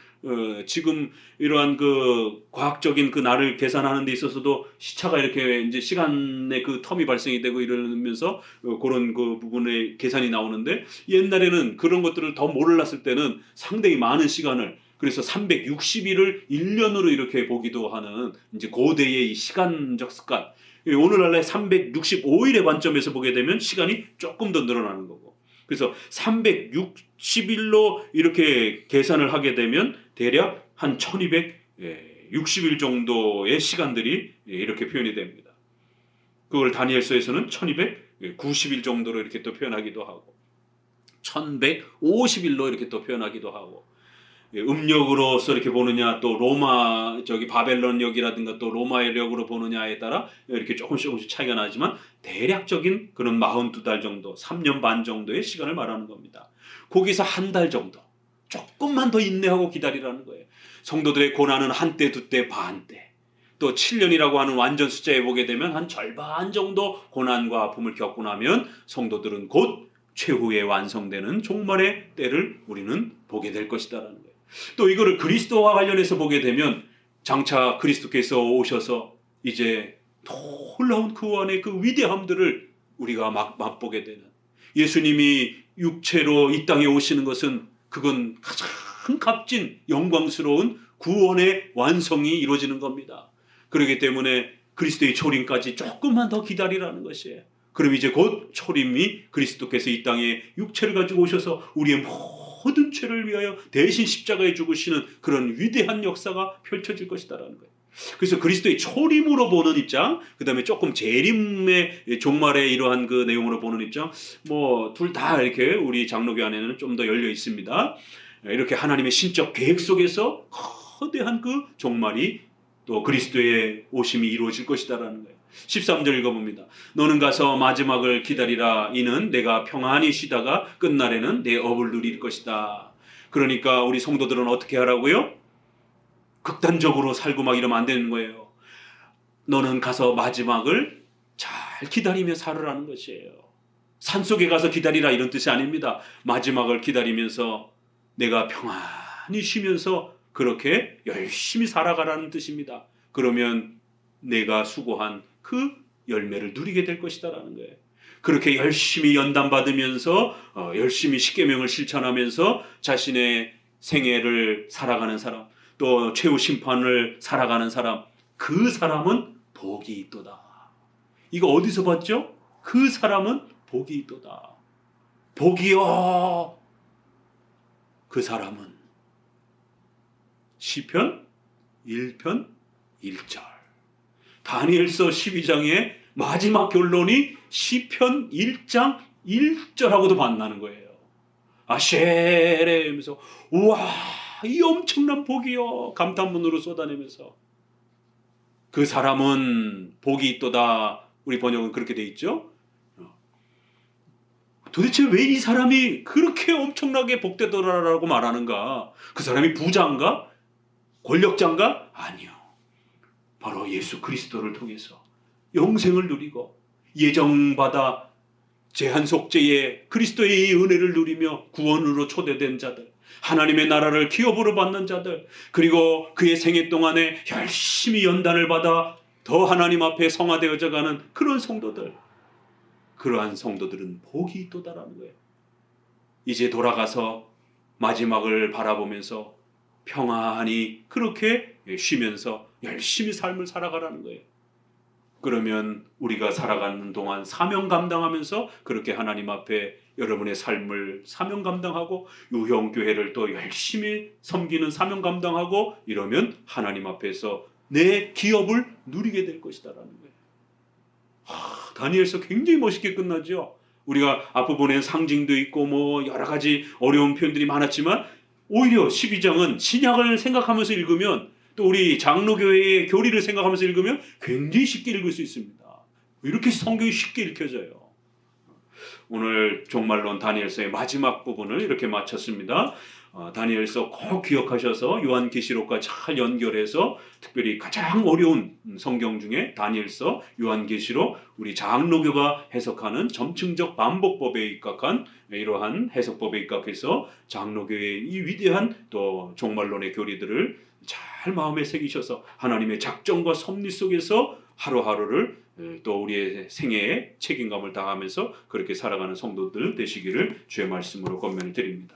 지금 이러한 그 과학적인 그 날을 계산하는 데 있어서도 시차가 이렇게 이제 시간의 그 텀이 발생이 되고 이러면서 그런 그 부분의 계산이 나오는데 옛날에는 그런 것들을 더 몰랐을 때는 상당히 많은 시간을 그래서 360일을 1년으로 이렇게 보기도 하는 이제 고대의 이 시간적 습관. 오늘날의 365일의 관점에서 보게 되면 시간이 조금 더 늘어나는 거고. 그래서 360일로 이렇게 계산을 하게 되면 대략 한 1260일 정도의 시간들이 이렇게 표현이 됩니다. 그걸 다니엘서에서는 1290일 정도로 이렇게 또 표현하기도 하고 1150일로 이렇게 또 표현하기도 하고 음력으로서 이렇게 보느냐 또 로마 바벨론력이라든가 또 로마의 력으로 보느냐에 따라 이렇게 조금씩 차이가 나지만 대략적인 그런 42달 정도 3년 반 정도의 시간을 말하는 겁니다. 거기서 한 달 정도 조금만 더 인내하고 기다리라는 거예요. 성도들의 고난은 한때 두때 반때 또 7년이라고 하는 완전 숫자에 보게 되면 한 절반 정도 고난과 아픔을 겪고 나면 성도들은 곧 최후에 완성되는 종말의 때를 우리는 보게 될 것이다라는 거예요. 또 이거를 그리스도와 관련해서 보게 되면 장차 그리스도께서 오셔서 이제 놀라운 그 안의 그 위대함들을 우리가 맛보게 되는 예수님이 육체로 이 땅에 오시는 것은 그건 가장 값진 영광스러운 구원의 완성이 이루어지는 겁니다. 그렇기 때문에 그리스도의 초림까지 조금만 더 기다리라는 것이에요. 그럼 이제 곧 초림이 그리스도께서 이 땅에 육체를 가지고 오셔서 우리의 모든 죄를 위하여 대신 십자가에 죽으시는 그런 위대한 역사가 펼쳐질 것이다라는 거예요. 그래서 그리스도의 초림으로 보는 입장, 그 다음에 조금 재림의 종말의 이러한 그 내용으로 보는 입장, 둘 다 이렇게 우리 장로교 안에는 좀 더 열려 있습니다. 이렇게 하나님의 신적 계획 속에서 거대한 그 종말이 또 그리스도의 오심이 이루어질 것이다라는 거예요. 13절 읽어봅니다. 너는 가서 마지막을 기다리라. 이는 내가 평안히 쉬다가 끝날에는 내 업을 누릴 것이다. 그러니까 우리 성도들은 어떻게 하라고요? 극단적으로 살고 막 이러면 안 되는 거예요. 너는 가서 마지막을 잘 기다리며 살으라는 것이에요. 산속에 가서 기다리라 이런 뜻이 아닙니다. 마지막을 기다리면서 내가 평안히 쉬면서 그렇게 열심히 살아가라는 뜻입니다. 그러면 내가 수고한 그 열매를 누리게 될 것이다라는 거예요. 그렇게 열심히 연단받으면서 열심히 십계명을 실천하면서 자신의 생애를 살아가는 사람, 또 최후 심판을 살아가는 사람, 그 사람은 복이 있도다. 이거 어디서 봤죠? 그 사람은 복이 있도다. 복이요. 그 사람은 시편 1편 1절. 다니엘서 12장의 마지막 결론이 시편 1장 1절하고도 만나는 거예요. 아쉐레 하면서 우와 이 엄청난 복이요 감탄문으로 쏟아내면서 그 사람은 복이 있도다. 우리 번역은 그렇게 돼 있죠. 도대체 왜 이 사람이 그렇게 엄청나게 복되더라라고 말하는가? 그 사람이 부자인가? 권력자인가? 아니요. 바로 예수 그리스도를 통해서 영생을 누리고 예정받아 제한속죄의 그리스도의 은혜를 누리며 구원으로 초대된 자들, 하나님의 나라를 기업으로 받는 자들, 그리고 그의 생애 동안에 열심히 연단을 받아 더 하나님 앞에 성화되어져 가는 그런 성도들, 그러한 성도들은 복이 있도다라는 거예요. 이제 돌아가서 마지막을 바라보면서 평안히 그렇게 쉬면서 열심히 삶을 살아가라는 거예요. 그러면 우리가 살아가는 동안 사명 감당하면서 그렇게 하나님 앞에 여러분의 삶을 사명 감당하고 유형교회를 또 열심히 섬기는 사명 감당하고 이러면 하나님 앞에서 내 기업을 누리게 될 것이다라는 거예요. 다니엘서 굉장히 멋있게 끝나죠. 우리가 앞부분에 상징도 있고 뭐 여러 가지 어려운 표현들이 많았지만 오히려 12장은 신약을 생각하면서 읽으면 또 우리 장로교회의 교리를 생각하면서 읽으면 굉장히 쉽게 읽을 수 있습니다. 이렇게 성경이 쉽게 읽혀져요. 오늘 종말론 다니엘서의 마지막 부분을 이렇게 마쳤습니다. 다니엘서 꼭 기억하셔서 요한계시록과 잘 연결해서 특별히 가장 어려운 성경 중에 다니엘서, 요한계시록, 우리 장로교가 해석하는 점층적 반복법에 입각한 이러한 해석법에 입각해서 장로교의 이 위대한 또 종말론의 교리들을 잘 마음에 새기셔서 하나님의 작정과 섭리 속에서 하루하루를 또 우리의 생애에 책임감을 다하면서 그렇게 살아가는 성도들 되시기를 주의 말씀으로 권면을 드립니다.